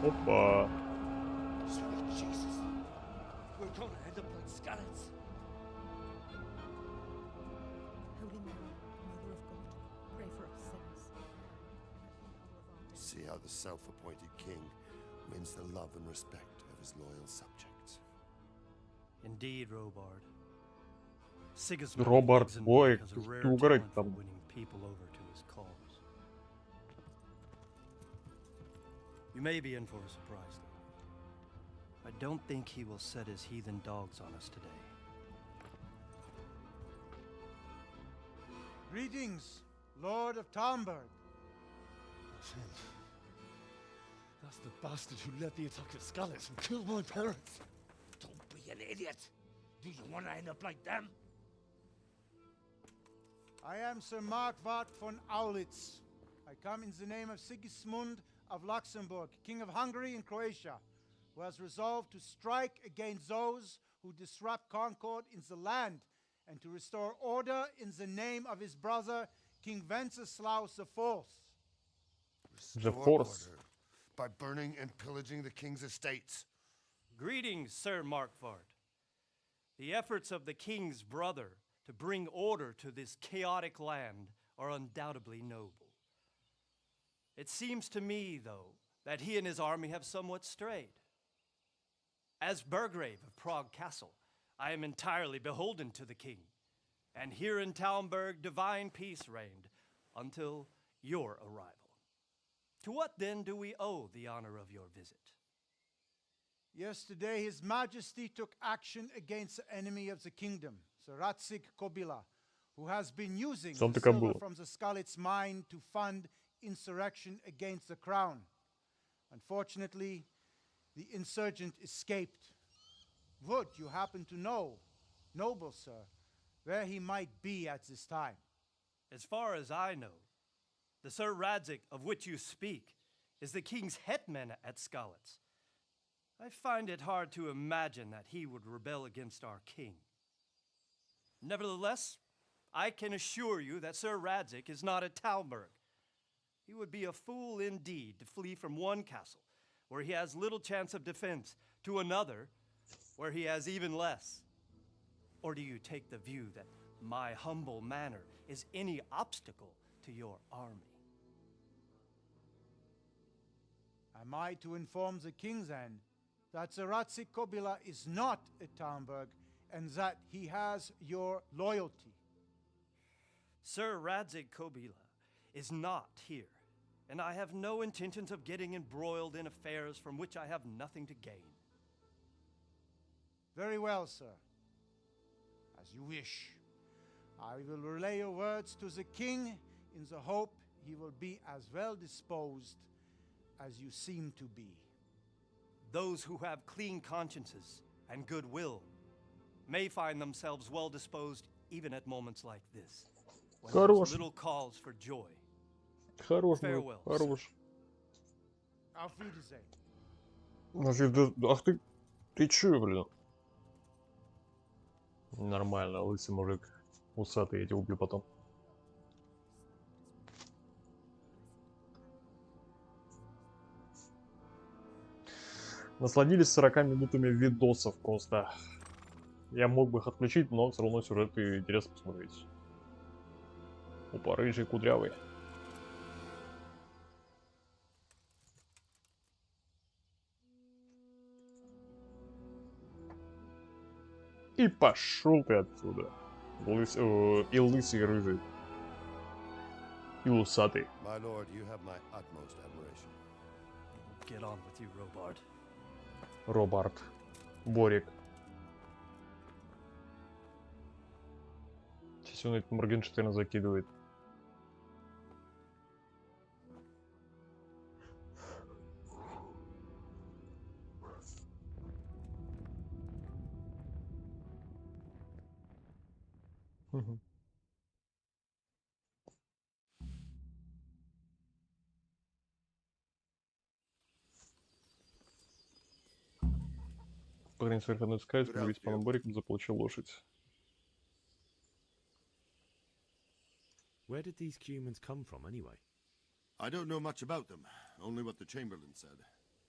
Speaker 1: Опа.
Speaker 12: Sweet Jesus. We're gonna end up like scallops.
Speaker 10: Holy Mary, Mother of God, pray for us sinners.
Speaker 3: See how the self-appointed king wins the love and respect of his loyal subjects.
Speaker 5: Indeed, Robard. Sigismund
Speaker 1: Робард,
Speaker 5: lives in
Speaker 1: ой,
Speaker 5: has a
Speaker 1: ты
Speaker 5: rare
Speaker 1: угорать
Speaker 5: talent for
Speaker 1: там.
Speaker 5: winning people over to his cause. You may be in for a surprise, though. I don't think he will set his heathen dogs on us today.
Speaker 14: Greetings, Lord of Talmberg.
Speaker 4: That's the bastard who led the attack at Scallops and killed my parents.
Speaker 15: Don't be an idiot. Do you want to end up like them?
Speaker 14: I am Sir Markwart von Aulitz. I come in the name of Sigismund of Luxembourg, King of Hungary and Croatia, who has resolved to strike against those who disrupt concord in the land and to restore order in the name of his brother, King Wenceslaus IV.
Speaker 3: Restore order by burning and pillaging the king's estates.
Speaker 7: Greetings, Sir Markwart. The efforts of the king's brother to bring order to this chaotic land are undoubtedly noble. It seems to me, though, that he and his army have somewhat strayed. As Burgrave of Prague Castle, I am entirely beholden to the king, and here in Talmberg divine peace reigned until your arrival. To what then do we owe the honor of your visit?
Speaker 14: Yesterday, His Majesty took action against the enemy of the kingdom, Sir Ratzik Kobila, who has been using the silver from the Skalitz mine to fund insurrection against the crown. Unfortunately, the insurgent escaped. Would you happen to know, noble sir, where he might be at this time?
Speaker 7: As far as I know, the Sir Radzik of which you speak is the king's hetman at Skalitz. I find it hard to imagine that he would rebel against our king. Nevertheless, I can assure you that Sir Radzik is not at Talmberg. He would be a fool indeed to flee from one castle, where he has little chance of defense, to another, where he has even less. Or do you take the view that my humble manner is any obstacle to your army?
Speaker 14: Am I to inform the king then that Sir Ratzik Kobila is not at Talmberg and that he has your loyalty?
Speaker 7: Sir Radzik Kobila is not here, and I have no intentions of getting embroiled in affairs from which I have nothing to gain.
Speaker 14: Very well, sir. As you wish. I will relay your words to the king in the hope he will be as well disposed as you seem to be.
Speaker 7: Those who have clean consciences and goodwill may find themselves well disposed even at moments like this, when there's little cause for joy.
Speaker 1: Хорош,
Speaker 7: Farewell,
Speaker 1: хорош.
Speaker 14: Auf Wiedersehen.
Speaker 1: Ах ты чё, блин? Нормально, лысый мужик. Усатый, я тебя убью потом. Насладились 40 минутами видосов просто. Я мог бы их отключить, но все равно сюжет и интересно посмотреть. Опа, рыжий, кудрявый. И пошел ты отсюда. И лысый, и рыжий. И усатый.
Speaker 3: My lord, you have my utmost admiration.
Speaker 7: Get on with you, Robard.
Speaker 1: Робарт. Борик. Сейчас он этот Моргенштерна закидывает. Парень с верховной скайс, говорит, с паном Бориком заполучил лошадь.
Speaker 11: Where did these humans come from, anyway?
Speaker 3: I don't know much about them, only what the Chamberlain said.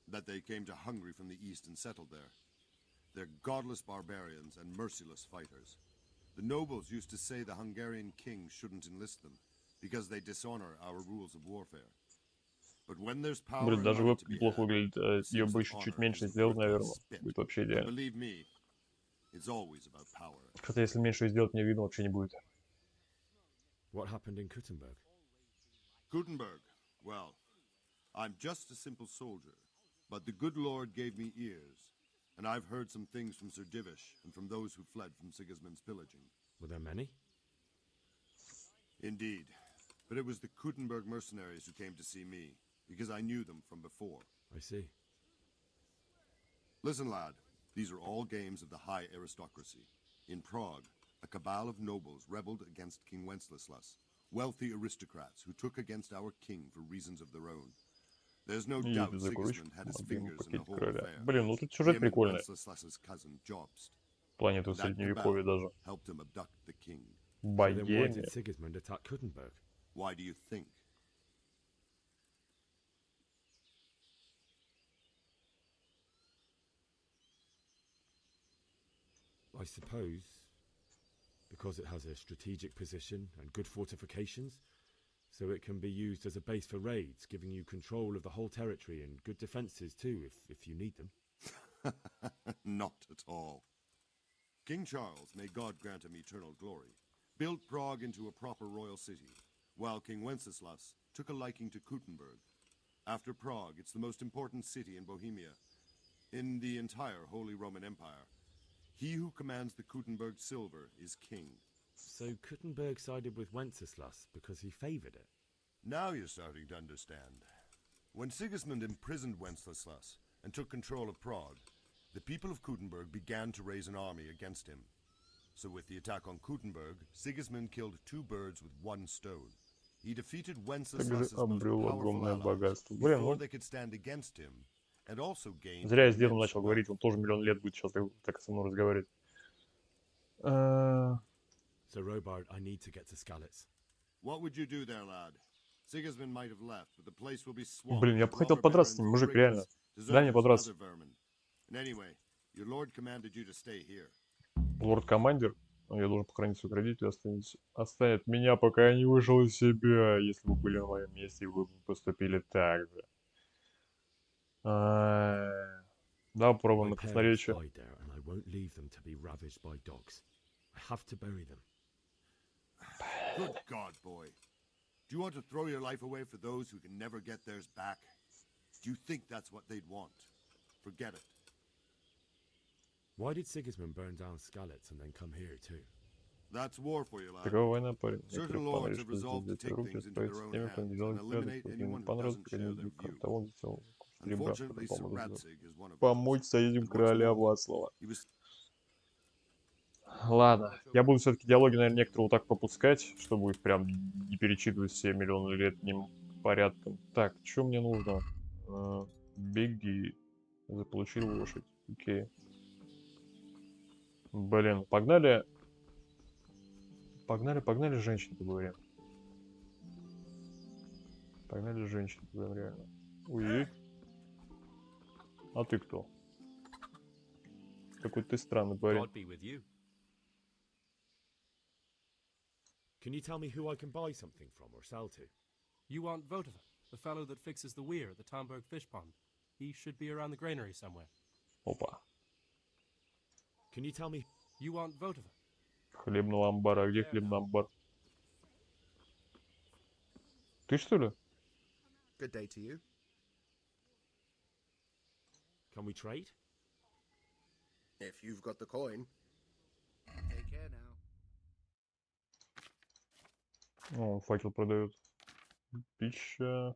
Speaker 3: That they came to Hungary from the east and settled there. They're godless barbarians and merciless fighters. The nobles used to say the Hungarian king shouldn't enlist them, because they dishonor our rules of warfare. But when there's power
Speaker 1: Блин,
Speaker 3: and
Speaker 1: даже
Speaker 3: money
Speaker 1: веб
Speaker 3: to be
Speaker 1: неплохо
Speaker 3: had,
Speaker 1: выглядит.
Speaker 3: it
Speaker 1: Ее
Speaker 3: seems
Speaker 1: бы
Speaker 3: that
Speaker 1: еще чуть
Speaker 3: honor
Speaker 1: меньше
Speaker 3: isn't
Speaker 1: сделать,
Speaker 3: worth one
Speaker 1: наверное.
Speaker 3: spit.
Speaker 1: Будет вообще
Speaker 3: And
Speaker 1: идеально.
Speaker 3: believe me, it's always about power.
Speaker 1: Хотя если меньше сделать, мне видно вообще не будет.
Speaker 11: What happened in Kuttenberg?
Speaker 3: Gutenberg, well, I'm just a simple soldier, but the good Lord gave me ears, and I've heard some things from Sir Divish and from those who fled from Sigismund's pillaging.
Speaker 11: Were there many?
Speaker 3: Indeed, but it was the Gutenberg mercenaries who came to see me, because I knew them from before.
Speaker 11: I see.
Speaker 3: Listen, lad, these are all games of the high aristocracy. In Prague, a cabal of nobles rebelled against King Wenceslas, wealthy aristocrats who took against our king for reasons of their own. There's no doubt Sigismund had his fingers in the whole affair.
Speaker 1: Блин, ну тут сюжет прикольный.
Speaker 3: Wenceslas's cousin Jobst.
Speaker 1: В плане этого средневековья даже.
Speaker 3: Helped him abduct the king.
Speaker 11: So then why
Speaker 1: Богемия.
Speaker 11: did Sigismund attack Kuttenberg?
Speaker 3: Why do you think?
Speaker 11: I suppose because it has a strategic position and good fortifications, so it can be used as a base for raids, giving you control of the whole territory and good defenses too, if you need them.
Speaker 3: Not at all. King Charles, may God grant him eternal glory, built Prague into a proper royal city, while King Wenceslas took a liking to Kuttenberg. After Prague, it's the most important city in Bohemia, in the entire Holy Roman Empire. He who commands the Kuttenberg silver is king.
Speaker 11: So Kuttenberg sided with Wenceslas because he favoured it?
Speaker 3: Now you're starting to understand. When Sigismund imprisoned Wenceslas and took control of Prague, the people of Kuttenberg began to raise an army against him. So with the attack on Kuttenberg, Sigismund killed two birds with one stone. He defeated Wenceslas's most powerful allies before they could stand against him, and also gained...
Speaker 1: Зря я с дедом начал говорить, он тоже миллион лет будет сейчас так со мной разговаривать.
Speaker 11: So Robard, I need to get to Skalitz.
Speaker 3: What would you do there, lad? Sigismund might have left, but the place will be swamped.
Speaker 1: Блин, я бы хотел подраться с ним, мужик, реально. Дай мне подраться.
Speaker 3: And anyway, your lord commanded you to stay here.
Speaker 1: Лорд-командир, я должен похоронить своих родителей, оставит меня, пока я не вышел из себя. Если бы были на моем месте, вы бы поступили так же. Да, попробуем на красноречие.
Speaker 3: Good God, boy. Do you want to throw your life away for those who can never get theirs back? Do you think that's what they'd want? Forget it.
Speaker 11: Why did Sigismund burn down Skalitz and then come here too?
Speaker 3: That's war for you, lad.
Speaker 1: Такова война, парень.
Speaker 3: Certain lords have resolved to take things into their own hands and eliminate anyone who doesn't share their view. Unfortunately, Sir Ratzig is one of
Speaker 1: помочь союзам короля Вацлава. Ладно, я буду все-таки диалоги, наверное, некоторые вот так пропускать, чтобы их прям не перечитывать все миллионы лет одним порядком. Так, что мне нужно? Беги. Заполучил лошадь. Окей. Блин, погнали. Погнали женщин, поговорим. Погнали женщин, поговорим, реально. Ой. А ты кто? Какой ты странный парень.
Speaker 11: God be with you. Can you tell me who I can buy something from or sell to?
Speaker 16: You want Votiva, the fellow that fixes the weir at the Tomberg fish pond. He should be around the granary somewhere.
Speaker 1: Опа.
Speaker 11: Can you tell me?
Speaker 16: You want Votiva.
Speaker 1: Хлебного амбара. А где хлебный амбар? Ты что ли?
Speaker 17: Good day to you.
Speaker 11: Can we trade?
Speaker 17: If you've got the coin. Take care now.
Speaker 1: О, факел продает. Пища.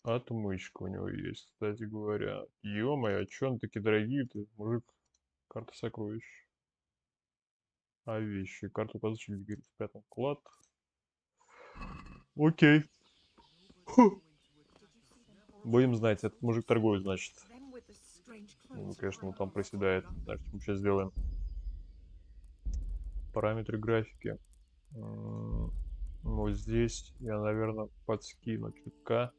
Speaker 1: Отмычка у него есть, кстати говоря. Ё-моё, а чё они такие дорогие-то? Мужик, карта сокровищ. А вещи? Карту указывающих говорит, пятый клад. Окей. Фу. Будем знать, этот мужик торгует, значит. Ну, конечно, он там проседает. Так, что мы сейчас сделаем? Параметры графики. Вот здесь я, наверное, подскину чутка.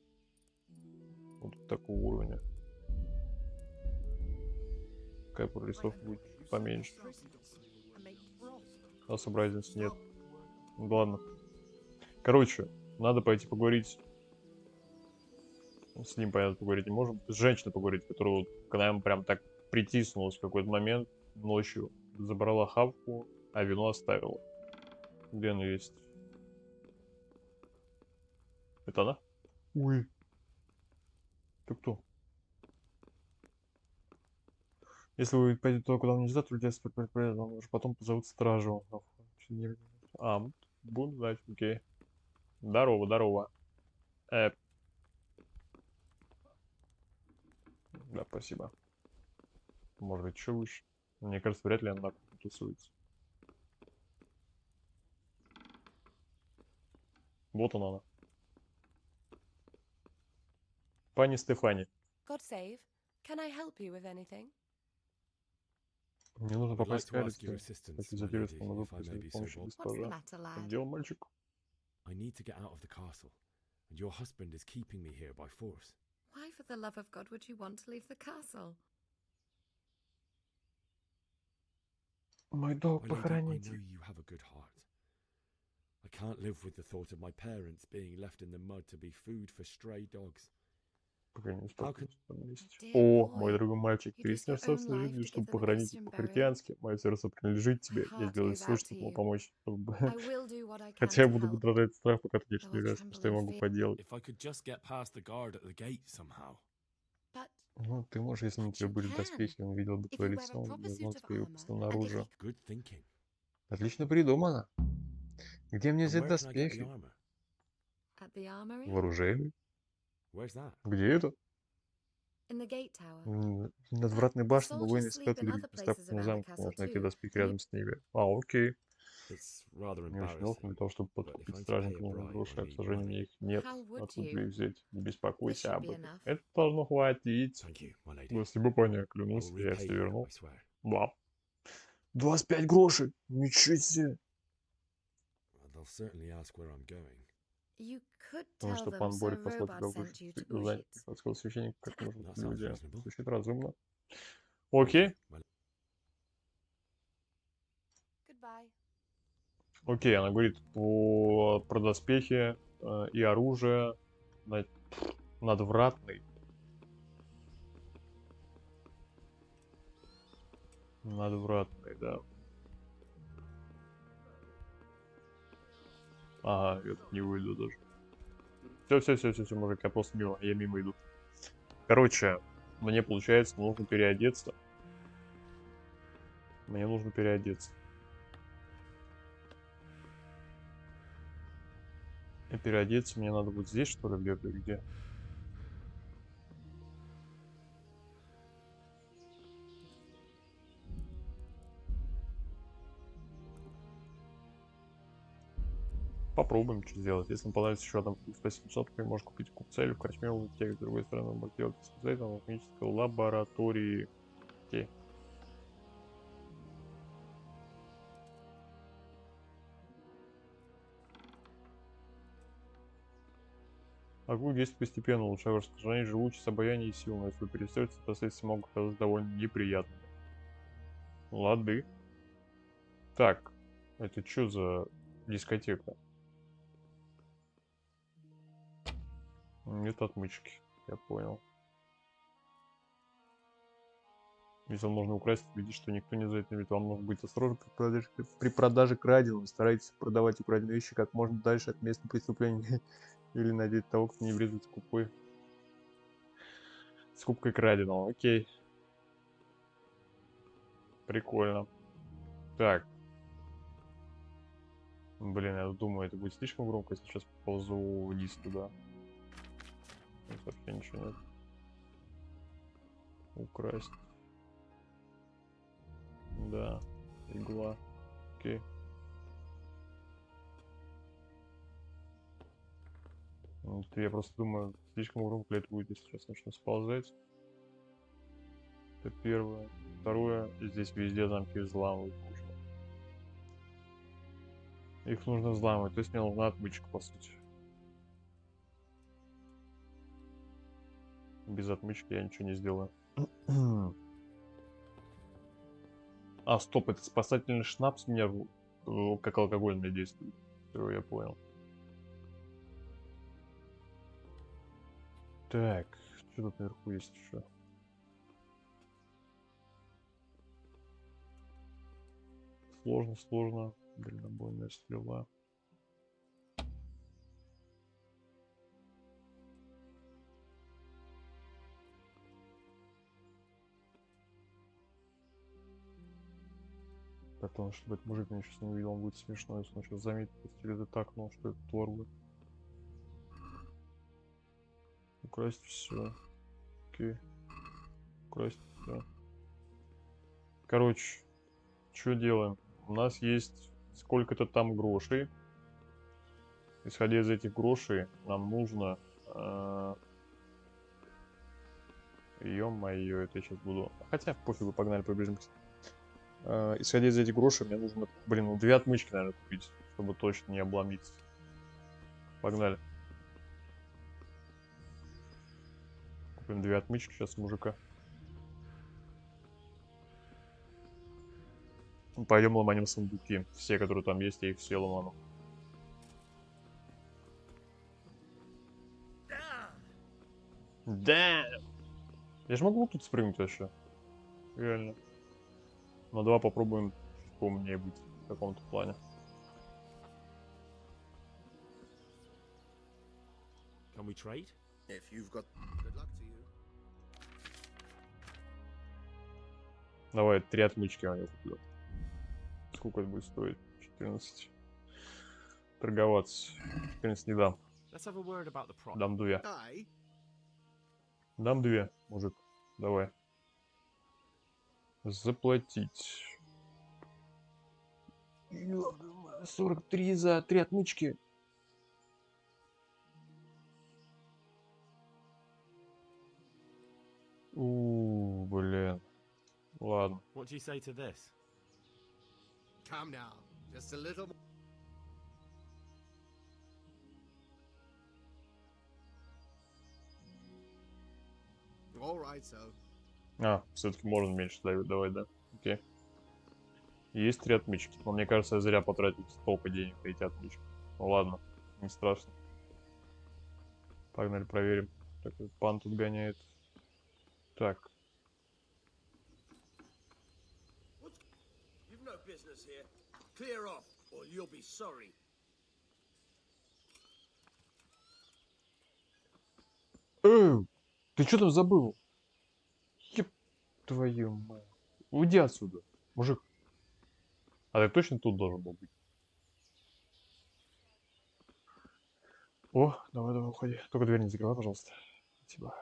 Speaker 1: Вот такого уровня. Какая прорисовка будет поменьше. Особо разницы нет. Ну, ладно. Короче, надо пойти поговорить. С ним, понятно, поговорить не можем. С женщиной поговорить, которая вот к нам прям так притиснулась в какой-то момент ночью. Забрала хавку, а вино оставила. Где она есть? Это она? Ой. Ты кто? Если вы пойдете туда, куда вам нельзя, то людей вам уже потом позовут стражу. А, буду знать, окей. Здорово, здорово. Да, спасибо. Может быть, еще выше. Мне кажется, вряд ли она тусуется. Вот она. Пани Стефани.
Speaker 18: God save. Can I help you with anything?
Speaker 1: Мне нужно
Speaker 11: I'd
Speaker 1: попасть
Speaker 11: like
Speaker 1: к
Speaker 11: to ask your
Speaker 1: Алису.
Speaker 11: assistance,
Speaker 1: Хочу
Speaker 11: my
Speaker 1: задержаться
Speaker 11: lady,
Speaker 1: на
Speaker 11: if I may be so
Speaker 1: помощи
Speaker 11: bold.
Speaker 1: госпожа. Дело, мальчик.
Speaker 11: I need to get out of the castle, and your husband is keeping me here by force.
Speaker 18: Why, for the love of God, would you want to leave the castle?
Speaker 1: Мой долг
Speaker 11: My lady, I
Speaker 1: похоронить.
Speaker 11: know you have a good heart. I can't live with the thought of my parents being left in the mud to be food for stray dogs.
Speaker 1: Пока не успокоюсь на месте. О, мой дорогой мальчик, ты рискнешь собственной жизнью, чтобы похоронить их по-христиански. Мое сердце принадлежит тебе. Я сделаю все, чтобы помочь. Хотя я буду подражать страх, пока ты не являешься, что я могу поделать.
Speaker 11: If I could just get past the guard at the gate somehow.
Speaker 1: Ну, ты можешь, если на тебе были доспехи, он видел бы твое лицо, он бы знал тебе его снаружи.
Speaker 11: Good thinking.
Speaker 1: Отлично придумано. Где мне
Speaker 11: And
Speaker 1: взять
Speaker 11: where can I get the
Speaker 1: доспехи?
Speaker 11: armor?
Speaker 18: At the armory?
Speaker 1: В оружейной?
Speaker 11: Where's that?
Speaker 1: Где это?
Speaker 18: In the gate tower.
Speaker 1: Над вратной башней, но воины спят в других местах на замке. Можно найти доспехи рядом с ними. А, окей.
Speaker 11: It's rather
Speaker 1: Мне очень неловко для того, чтобы подкупить стражников на гроши, а к сожалению, мне их нет. Откуда их взять? Не беспокойся об этом. Это должно хватить. Спасибо, поня, клянусь, я все верну. Да. 25 грошей! Ничего себе!
Speaker 11: They'll certainly ask where I'm going.
Speaker 18: You could
Speaker 1: Потому
Speaker 18: tell
Speaker 1: что
Speaker 18: them
Speaker 1: пан
Speaker 18: Sir
Speaker 1: Борик послал тебя
Speaker 18: Robard sent you to
Speaker 1: узнать,
Speaker 18: Ushit.
Speaker 1: как сказал священник, как нужно
Speaker 11: That sounds
Speaker 1: людям.
Speaker 11: reasonable.
Speaker 1: Звучит разумно. Окей.
Speaker 18: Goodbye.
Speaker 1: Окей, она говорит про доспехи и оружие надвратный. Надвратный, да. Ага, я тут не выйду даже. Все, мужик, я просто мимо, я мимо иду. Короче, мне получается, нужно переодеться. Мне нужно переодеться. И переодеться мне надо вот здесь, что ли, где? Попробуем что сделать. Если вам понравится еще одна 800, вы можете купить купца или в корчме в аптеке. С другой стороны, вы можете делать специально в алхимической лаборатории. Окей. Огонь действует постепенно, улучшая распространение живучесть, обаяние и силу, но если вы перестаете, последствия могут оказаться довольно неприятными. Лады. Так, это что за дискотека? Нет отмычки, я понял. Если вам нужно украсть, видите, что никто не за это имеет. Вам нужно быть осторожным при продаже краденого. Старайтесь продавать украденные вещи как можно дальше от места преступления. Или надеть того, кто не вредит скупкой краденого. Окей. Прикольно. Так. Блин, я думаю, это будет слишком громко, если сейчас ползу вниз туда. Тут вообще ничего нет. Украсть. Да. Игла. Окей. Вот я просто думаю, слишком громко ли это будет, если сейчас начну сползать. Это первое. Второе, здесь везде замки взламывать нужно. Их нужно взламывать, то есть мне нужна отмычка, по сути. Без отмычки я ничего не сделаю. А, стоп, это спасательный шнапс меня как алкогольное действует. Все, я понял. Так, что тут наверху есть еще? Сложно. Дальнобойная стрела. Потому что этот мужик меня сейчас не увидел, он будет смешно, если он сейчас заметит через это окно, что это торгует. Украсть все. Окей. Украсть все. Короче, что делаем? У нас есть сколько-то там грошей. Исходя из этих грошей, нам нужно... Ё-моё, это я сейчас буду... Хотя, пофигу, погнали, побежимся. Исходя из этих грошей, мне нужно, блин, ну 2 отмычки, наверное, купить, чтобы точно не обломиться. Погнали. Купим 2 отмычки сейчас мужика. Пойдем ломанем сундуки. Все, которые там есть, я их все ломану. Да! Я же могу тут спрыгнуть вообще. Реально. Но давай попробуем поумнее быть в каком-то плане.
Speaker 11: Can we trade?
Speaker 17: If you've got good luck to you.
Speaker 1: Давай 3 отмычки я куплю. Сколько это будет стоить? 14. Торговаться. 14 не дам.
Speaker 11: Let's have a word about the price.
Speaker 1: Дам 2.
Speaker 17: Aye.
Speaker 1: Дам 2, мужик. Давай. Заплатить. 43 за 3 отмычки. Блин. Ладно.
Speaker 11: What do you say to this?
Speaker 17: Calm down. Just a little more. All right, so.
Speaker 1: Все-таки можно меньше давать, да? Окей. Есть 3 отмычки. Но мне кажется, я зря потратил столько денег на эти отмычки. Ну ладно, не страшно. Погнали, проверим. Так, этот пан тут гоняет. Так.
Speaker 15: You've no business here. Clear off, or you'll be sorry.
Speaker 1: Ты что там забыл? Еб твою мать. Уйди отсюда, мужик. А ты точно тут должен был быть? О, давай, уходи. Только дверь не закрывай, пожалуйста. Спасибо.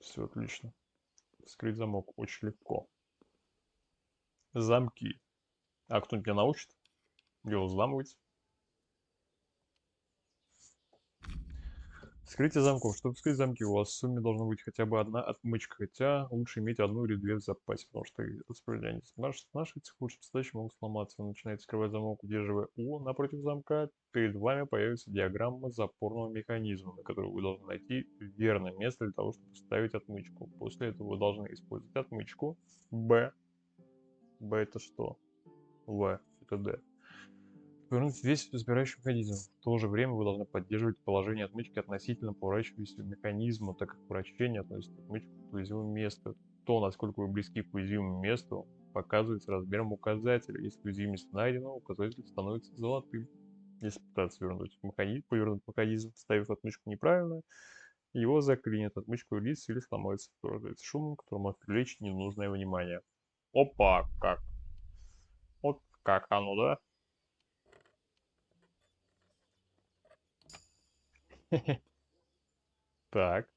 Speaker 1: Все отлично. Вскрыть замок очень легко. Замки. А кто-нибудь меня научит? Его взламывать? Вскрытие замков. Чтобы вскрыть замки, у вас в сумме должна быть хотя бы одна отмычка, хотя лучше иметь одну или две в запасе, потому что распределение наших лучше задачи могут сломаться. Вы начинаете вскрывать замок, удерживая О напротив замка. Перед вами появится диаграмма запорного механизма, на которой вы должны найти верное место для того, чтобы вставить отмычку. После этого вы должны использовать отмычку Б. Б это что? В это Д. Повернуть весь разбирающий механизм. В то же время вы должны поддерживать положение отмычки относительно поворачивающегося механизма, так как вращение относит отмычку к уязвимому месту. То, насколько вы близки к уязвимому месту, показывается размером указателя. Если уязвимость найдена, указатель становится золотым. Если пытаться повернуть механизм, вставив отмычку неправильно, его заклинит, отмычка улится или сломается, порождается шумом, который может привлечь ненужное внимание. Опа, как? Вот как оно, да? Так.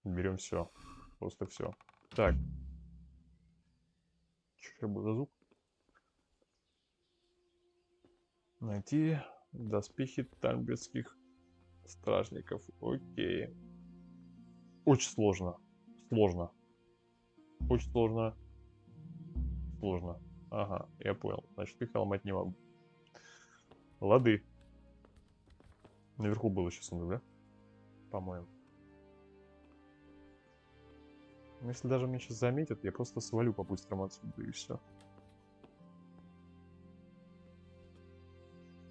Speaker 1: Берем все. Просто все. Так. Что был за звук? Найти доспехи танберских стражников. Окей. Очень сложно. Сложно. Очень сложно. Сложно. Ага, я понял. Значит, их ломать не могу. Лады. Наверху было сейчас, да? По-моему. Если даже меня сейчас заметят, я просто свалю по-быстрому отсюда и все.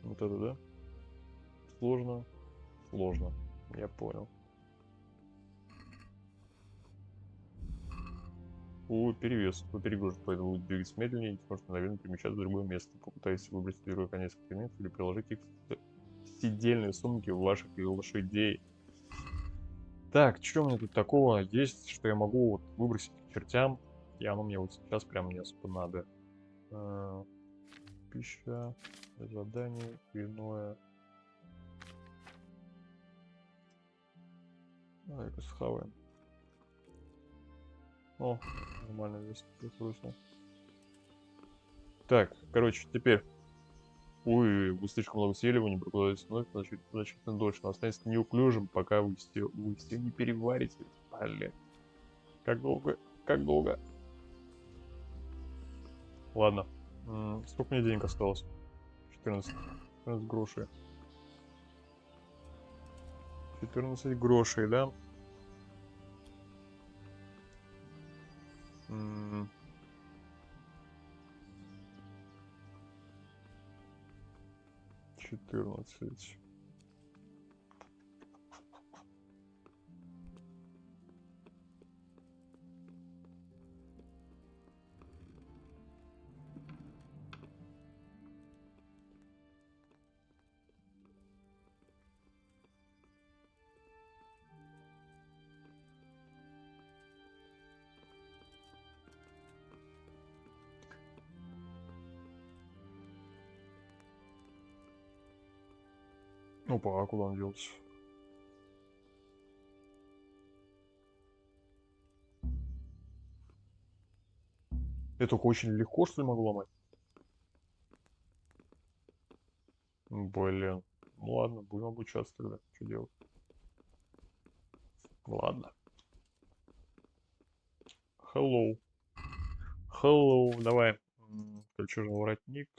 Speaker 1: Вот это, да? Сложно. Сложно. Я понял. О, перевес. По перегружен, поэтому будет двигаться медленнее, и может мгновенно перемещаться в другое место. Попытайтесь выбрать первый конец эксперимента или приложить их в сидельные сумки ваших лошадей. Так, что у меня тут такого есть, что я могу вот выбросить к чертям, и оно мне вот сейчас прям не особо надо. Пища, задание, иное. Давай-ка схаваем. О, нормально здесь выбросил. Так, короче, теперь. Ой, вы слишком много съели, вы не прокладываете вновь, значительно дольше. Но останется неуклюжим, пока вы все не переварите. Блин. Как долго? Как долго? Ладно. Сколько мне денег осталось? 14 грошей. 14 грошей, да? Четырнадцать. Опа, а куда он делся? Я только очень легко, что ли, могу ломать? Блин. Ну ладно, будем обучаться тогда. Что делать? Ладно. Hello. Hello. Давай. Кольчужный воротник.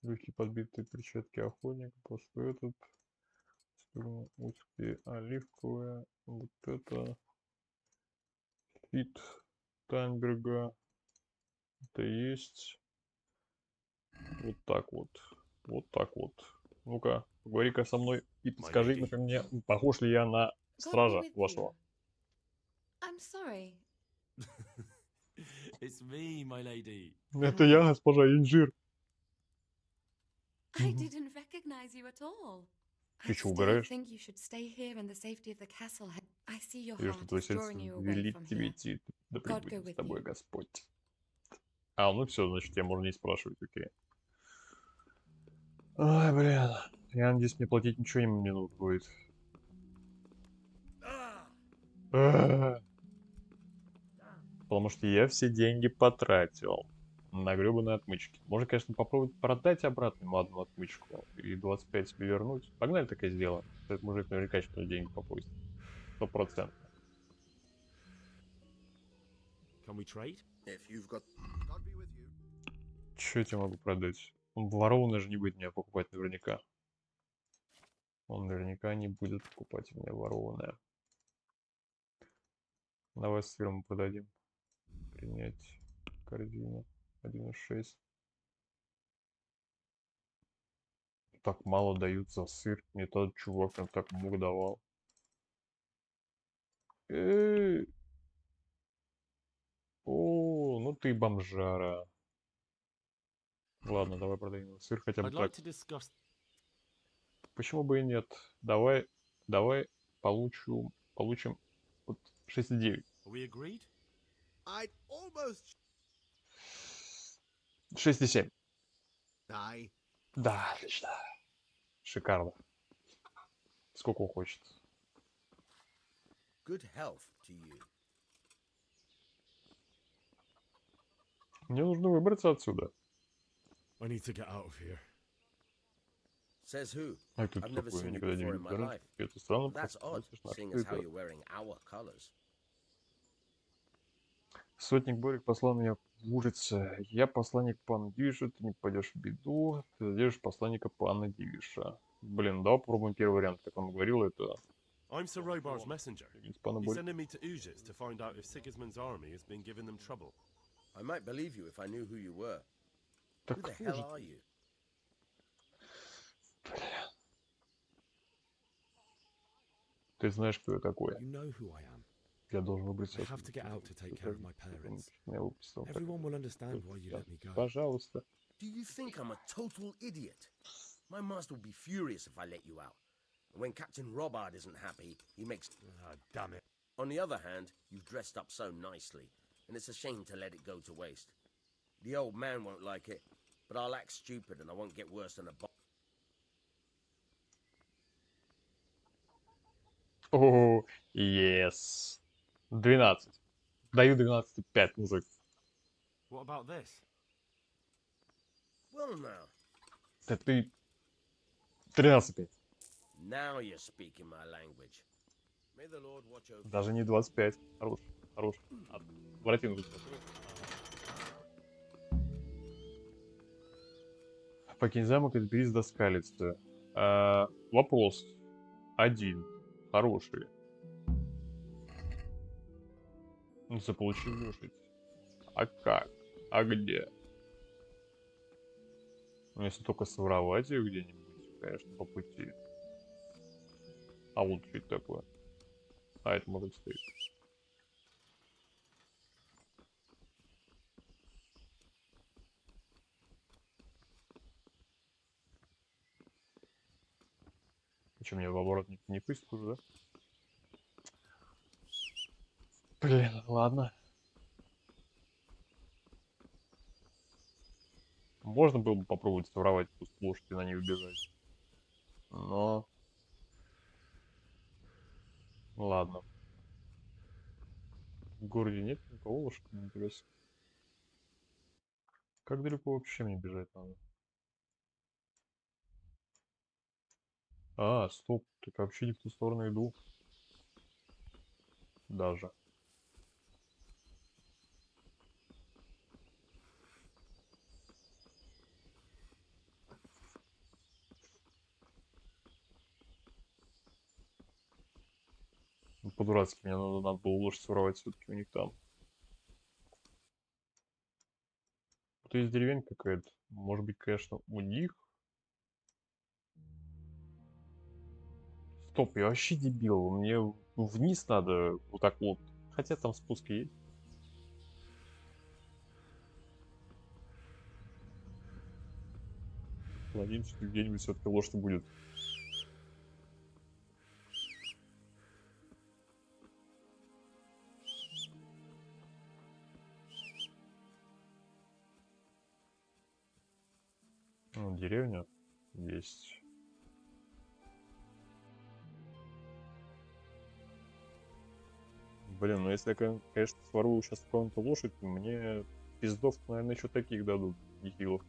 Speaker 1: Легкие подбитые перчатки охотника. После этот. Узкие оливковые. Вот это. Фит Танберга. Это есть. Вот так вот. Вот так вот. Ну-ка, поговори-ка со мной и подскажи мне, похож ли я на стража вашего.
Speaker 18: I'm sorry.
Speaker 15: It's me, my lady.
Speaker 1: Это я, госпожа Инжир.
Speaker 18: I didn't recognize you at all.
Speaker 1: Ты что, угораешь?
Speaker 18: I think you should stay here in the safety of the castle. I see your
Speaker 1: Или что
Speaker 18: heart
Speaker 1: твое
Speaker 18: is
Speaker 1: сердце
Speaker 18: drawing you away
Speaker 1: велит
Speaker 18: from
Speaker 1: тебе
Speaker 18: here.
Speaker 1: идти, да
Speaker 18: God go
Speaker 1: пребудет с
Speaker 18: with
Speaker 1: тобой
Speaker 18: you.
Speaker 1: Господь. А, ну все, значит, тебя можно не спрашивать, окей. Ой, блин. Я надеюсь, мне платить ничего не нужно будет. Потому что я все деньги потратил. на гребаной отмычке. Можно, конечно, попробовать продать обратно ему одну отмычку и 25 себе вернуть. Погнали, так и сделаем. Этот мужик наверняка что-то деньги попросит. 100%.
Speaker 11: Can we trade?
Speaker 17: If you've got God be with you.
Speaker 1: Что я тебе могу продать? Он ворованный же не будет меня покупать наверняка. Он наверняка не будет покупать у меня ворованное. Давай с сыром продадим. Принять корзину. 1,6. Так мало дают за сыр. Мне тот чувак прям так много давал. О, ну ты бомжара. Ладно, давай продадим сыр хотя бы
Speaker 11: I'd like
Speaker 1: так.
Speaker 11: to discuss.
Speaker 1: Почему бы и нет? Давай получим вот 6,9.
Speaker 11: Are we agreed?
Speaker 17: I'd almost
Speaker 1: 6,7.
Speaker 17: die.
Speaker 1: Да, отлично. Шикарно. Сколько он хочет?
Speaker 17: Good health to you.
Speaker 1: Мне нужно выбраться отсюда.
Speaker 11: I need to get out of here.
Speaker 17: Says who?
Speaker 1: А это
Speaker 17: I've never
Speaker 1: такое, я
Speaker 17: seen you
Speaker 1: никогда не
Speaker 17: before in
Speaker 1: видел.
Speaker 17: my
Speaker 1: Раньше.
Speaker 17: life.
Speaker 1: Это странно,
Speaker 17: That's odd,
Speaker 1: просто
Speaker 17: seeing
Speaker 1: что
Speaker 17: as how
Speaker 1: это?
Speaker 17: you're wearing our colors.
Speaker 1: Сотник Борик послал меня в ужасе. Я посланник пана Дивиша, ты не попадешь в беду. Ты задержишь посланника пана Дивиша. Блин, да, попробуем первый вариант, как он говорил, это...
Speaker 19: I'm Sir Robar's messenger.
Speaker 1: Пана
Speaker 19: He's
Speaker 1: Борик.
Speaker 19: sending me to Ujits to find out if Sigismund's army has been giving them trouble.
Speaker 17: I might believe you if I knew who you were.
Speaker 1: Так
Speaker 17: Who the hell are you?
Speaker 1: Ты знаешь, кто я такой.
Speaker 11: You know who I am.
Speaker 1: Я должен выбраться.
Speaker 11: I have to get out to take care of my parents. Everyone will understand why you let me go.
Speaker 1: Пожалуйста.
Speaker 17: Do you think I'm a total idiot? My master would be furious if I let you out. And when Captain Robard isn't happy, he makes...
Speaker 11: Ah, damn it.
Speaker 17: On the other hand, you've dressed up so nicely, and it's a shame to let it go to waste. The old man won't like it, but I'll act stupid and I won't get worse than a...
Speaker 1: О, yes. 12. Даю 12,5, мужик.
Speaker 11: What about this?
Speaker 17: Well now.
Speaker 1: Да ты... 13,5.
Speaker 17: Now you're speaking my language. May the Lord watch over...
Speaker 1: Даже не 25. Хорош, хорош. Отвратительно тут. Покинь замок и доберись до скалицы. Вопрос. 1. Хороший. Ну, заполучи лошадь. А как? А где? Ну, если только своровать ее где-нибудь, конечно, по пути. А вот что это такое? А, это может стоит. Что, мне в оборот не пустят уже, да? Блин, ладно. Можно было бы попробовать своровать лошадь и на ней убежать. Но... Ладно. В городе нет никого лошади, интересно. Как далеко вообще мне бежать надо? А, стоп, так вообще не в ту сторону иду. Даже. Ну, по-дурацки, мне надо было лошадь своровать все-таки у них там. Тут есть деревень какая-то. Может быть, конечно, у них. Стоп, я вообще дебил. Мне вниз надо вот так вот. Хотя там спуск есть. Надеемся, что где-нибудь все-таки лошадь будет. Ну, деревня есть. Блин, ну если я, конечно, сворую сейчас какую-то лошадь, мне пиздов, наверное, еще таких дадут, нехилых.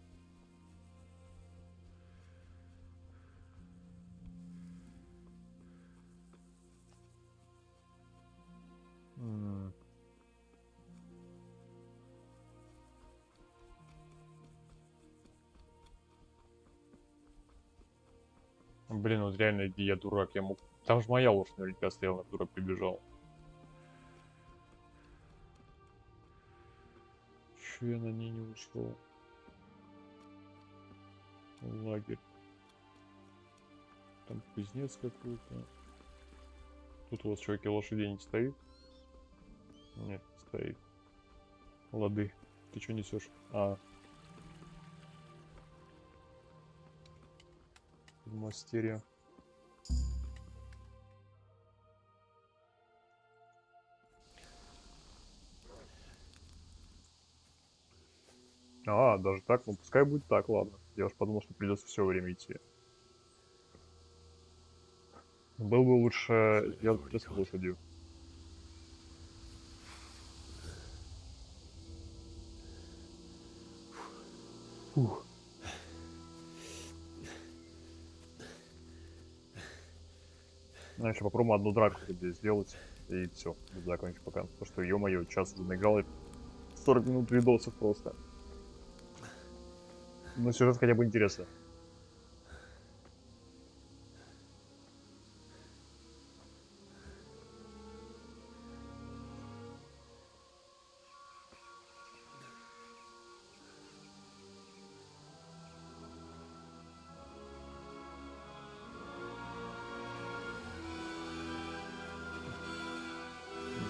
Speaker 1: Блин, вот реально, я дурак, я мог... Там же моя лошадь наверняка стояла, дурак прибежал. Чё я на ней не ушел? Лагерь. Там кузнец какой-то. Тут у вас, чуваки, лошадей не стоит? Нет, стоит. Лады. Ты что несешь? Мастерия. Даже так? Ну пускай будет так, ладно. Я уж подумал, что придется все время идти. Было бы лучше сделать это с лошадью. Фух. Ну, еще попробуем одну драку здесь сделать. И все, закончим пока. Потому что, ё-моё, час уже наиграл и 40 минут видосов просто. Но сюжет хотя бы интересно.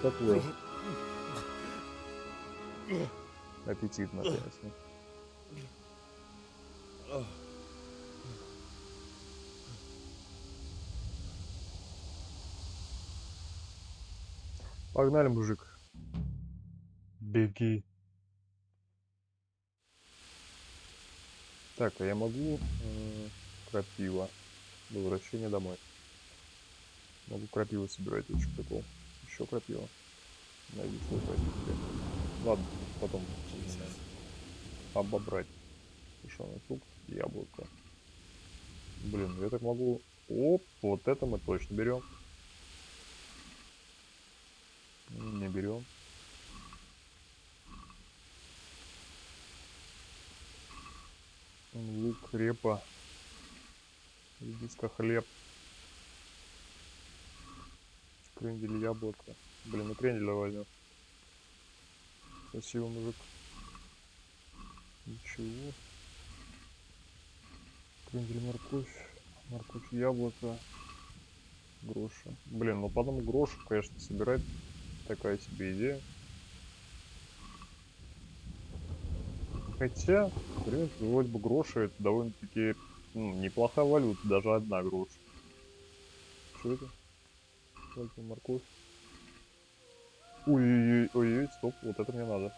Speaker 1: Такое. Аппетитно, конечно. Погнали, мужик. Беги. Так, а я могу крапива. Возвращение домой. Могу крапиву собирать, очень прикол. Еще крапива. Найди свой крапиву. Ладно, потом обобрать. Сушеный фрукт, яблоко. Блин, я так могу... Оп, вот это мы точно берем. Не берем. Лук, репа. Редиска, хлеб. Крендель, яблоко. Блин, ну кренделя возьмем. Спасибо, мужик. Ничего. Крендель, морковь. Морковь, яблоко. Груша. Блин, ну потом грушу, конечно, собирать. Такая себе идея. Хотя, в принципе, вроде бы гроши это довольно-таки неплохая валюта, даже одна груша. Что это? Только морковь. Ой-ой-ой, стоп, вот это мне надо.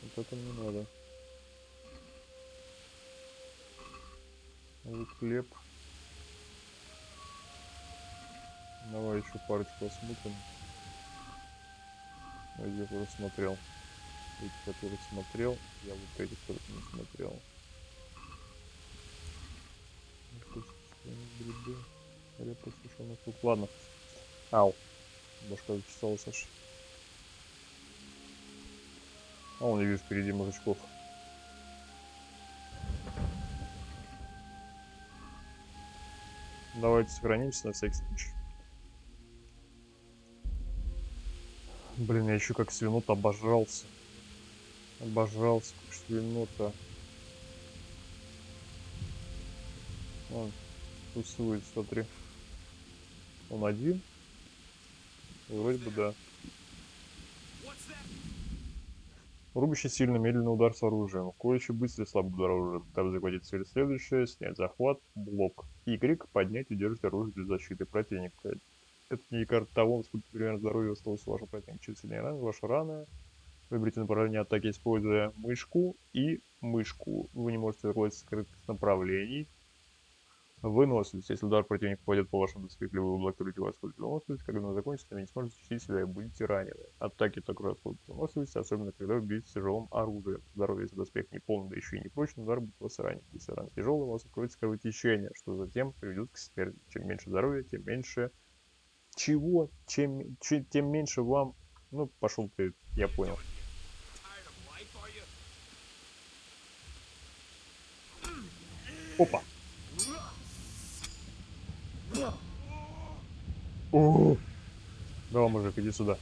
Speaker 1: Вот это мне надо. Вот хлеб. Давай еще парочку осмотрим. Я уже смотрел. Эти, которые смотрел, я вот этих только не смотрел. Грибы, репа, сушеный фрукт. Ладно. Ау. Башка зачесалась аж. Он не вижу впереди мужичков. Давайте сохранимся на всякий случай. Блин, я еще как свинут обожрался. Обожрался, как свинота. Он тусует, смотри. Он один? Вроде бы да. Рубящий сильно, медленный удар с оружием. Колющий быстрый, слабый удар оружием. Там захватить цель следующее. Снять захват. Блок. Y. Поднять и удерживать оружие для защиты противника. Это не карта того, насколько примерно здоровья осталось у вашего противника. Чем сильнее раны, ваша рана. Выберите направление атаки, используя мышку и мышку. Вы не можете руководиться скрытых направлений. Выносливость. Если удар противника попадет по вашему доспеху, или вы блокируете вас выносливость, когда она закончится, вы не сможете защитить себя и будете ранены. Атаки также расходят выносливость, особенно когда вы бьете тяжелым оружием. Здоровье, если доспех не полный, да еще и не прочный, удар будет вас ранить. Если рана тяжелая, у вас откроется кровотечение, что затем приведет к смерти. Чем меньше здоровья, тем меньше... Чего? Тем меньше вам... Ну, пошел ты, я понял. Опа! О! Давай, мужик, иди сюда.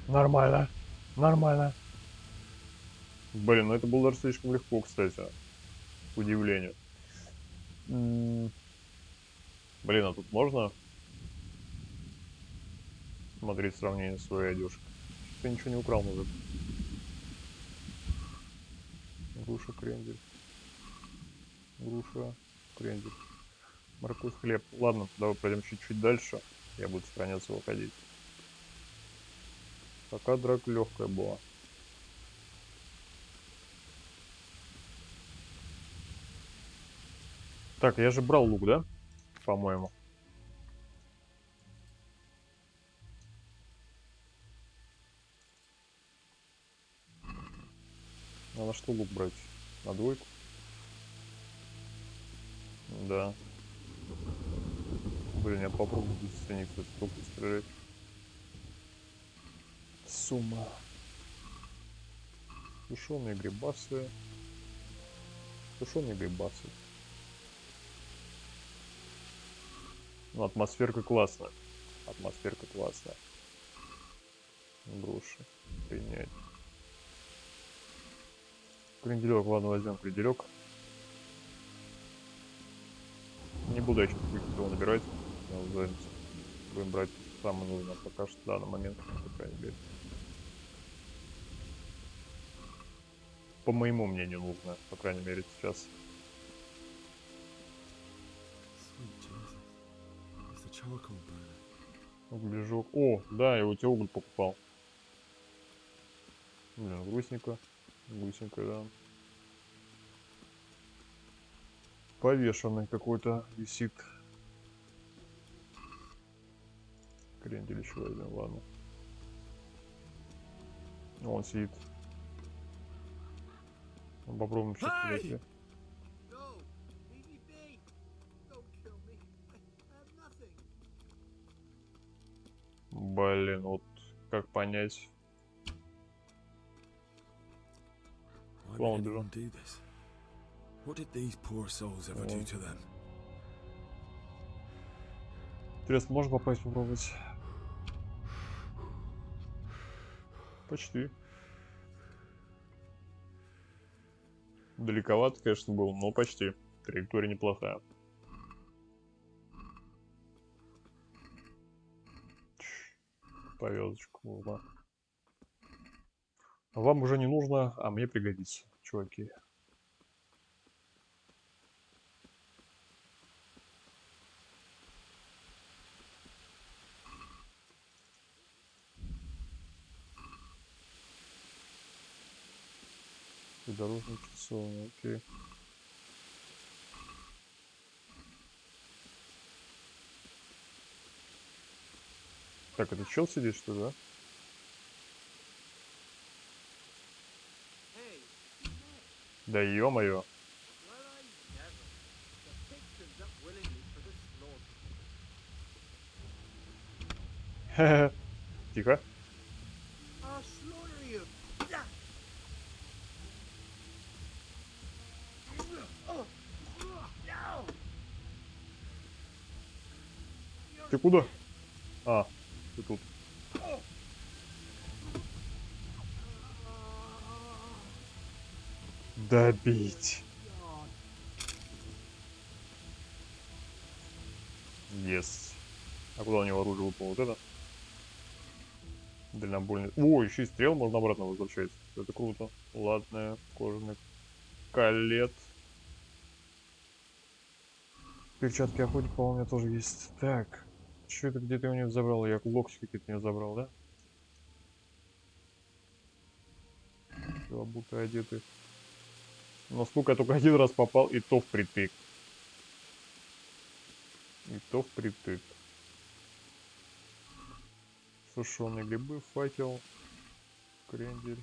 Speaker 1: Нормально. Нормально. Блин, ну это было даже слишком легко, кстати. К удивлению. Блин, а тут можно смотреть сравнение своей одежки? Ты ничего не украл, мужик. Груша, крендель. Груша, крендель. Морковь, хлеб. Ладно, давай пройдем чуть-чуть дальше. Я буду страницу выходить. Пока драка легкая была. Так, я же брал лук, да? По-моему. А на что лук брать? На двойку? Да. Блин, я попробую зацениться, сколько стрелять. Сумма. Тушеные грибасы. Тушеные грибасы. Ну, атмосферка классная. Атмосферка классная. Груши. Принять. Кренделек, ладно, возьмем кренделек. Не буду я сейчас его набирать. Будем брать самое нужное пока что в данный момент, по крайней мере. По моему мнению нужно, по крайней мере, сейчас. Углежок. О, да, я у тебя уголь покупал. Блин, грустненько. Грустненько, да. Повешенный какой-то висит. Крендель еще возьмем, ладно. Он сидит. Попробуем сейчас подойти. Блин, вот как понять? Куда он бежал? Интересно, можно попасть попробовать? Почти. Далековато, конечно, был, но почти. Траектория неплохая. Повязочку нужна. Вам уже не нужно, а мне пригодится, чуваки. Дорожные часы, окей. Так, это чел сидит, что ли, да? Да ё-моё. Тихо. Ты куда? А, ты тут. Добить. Yes. А куда у него оружие выпало? Вот это? Дальнобойный. О, еще и стрел можно обратно возвращать. Это круто. Ладно, кожаный колет. Перчатки охотника, по-моему, у меня тоже есть. Так. Что это где-то у него забрал? Я локти какие-то у него забрал, да? Все обуты, одеты. Но сколько я только один раз попал, и то впритык. И то впритык. Сушеные грибы, факел, крендель.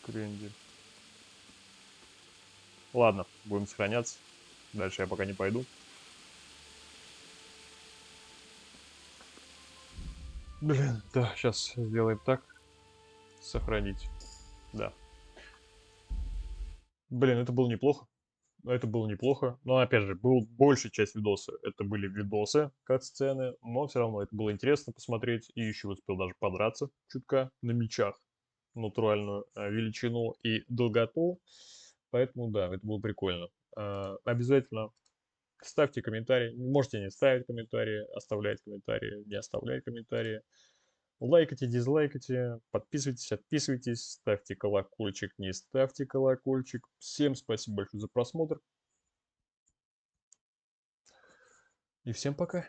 Speaker 1: Крендель. Ладно, будем сохраняться. Дальше я пока не пойду. Блин, да, сейчас сделаем так. Сохранить. Да. Блин, это было неплохо. Это было неплохо. Но опять же, был большая часть видоса. Это были видосы, как сцены. Но все равно это было интересно посмотреть. И еще успел даже подраться чутка на мечах. Натуральную величину и долготу. Поэтому да, это было прикольно. Обязательно ставьте комментарии. Можете не ставить комментарии, оставлять комментарии, не оставлять комментарии. Лайкайте, дизлайкайте, подписывайтесь, отписывайтесь, ставьте колокольчик, не ставьте колокольчик. Всем спасибо большое за просмотр. И всем пока.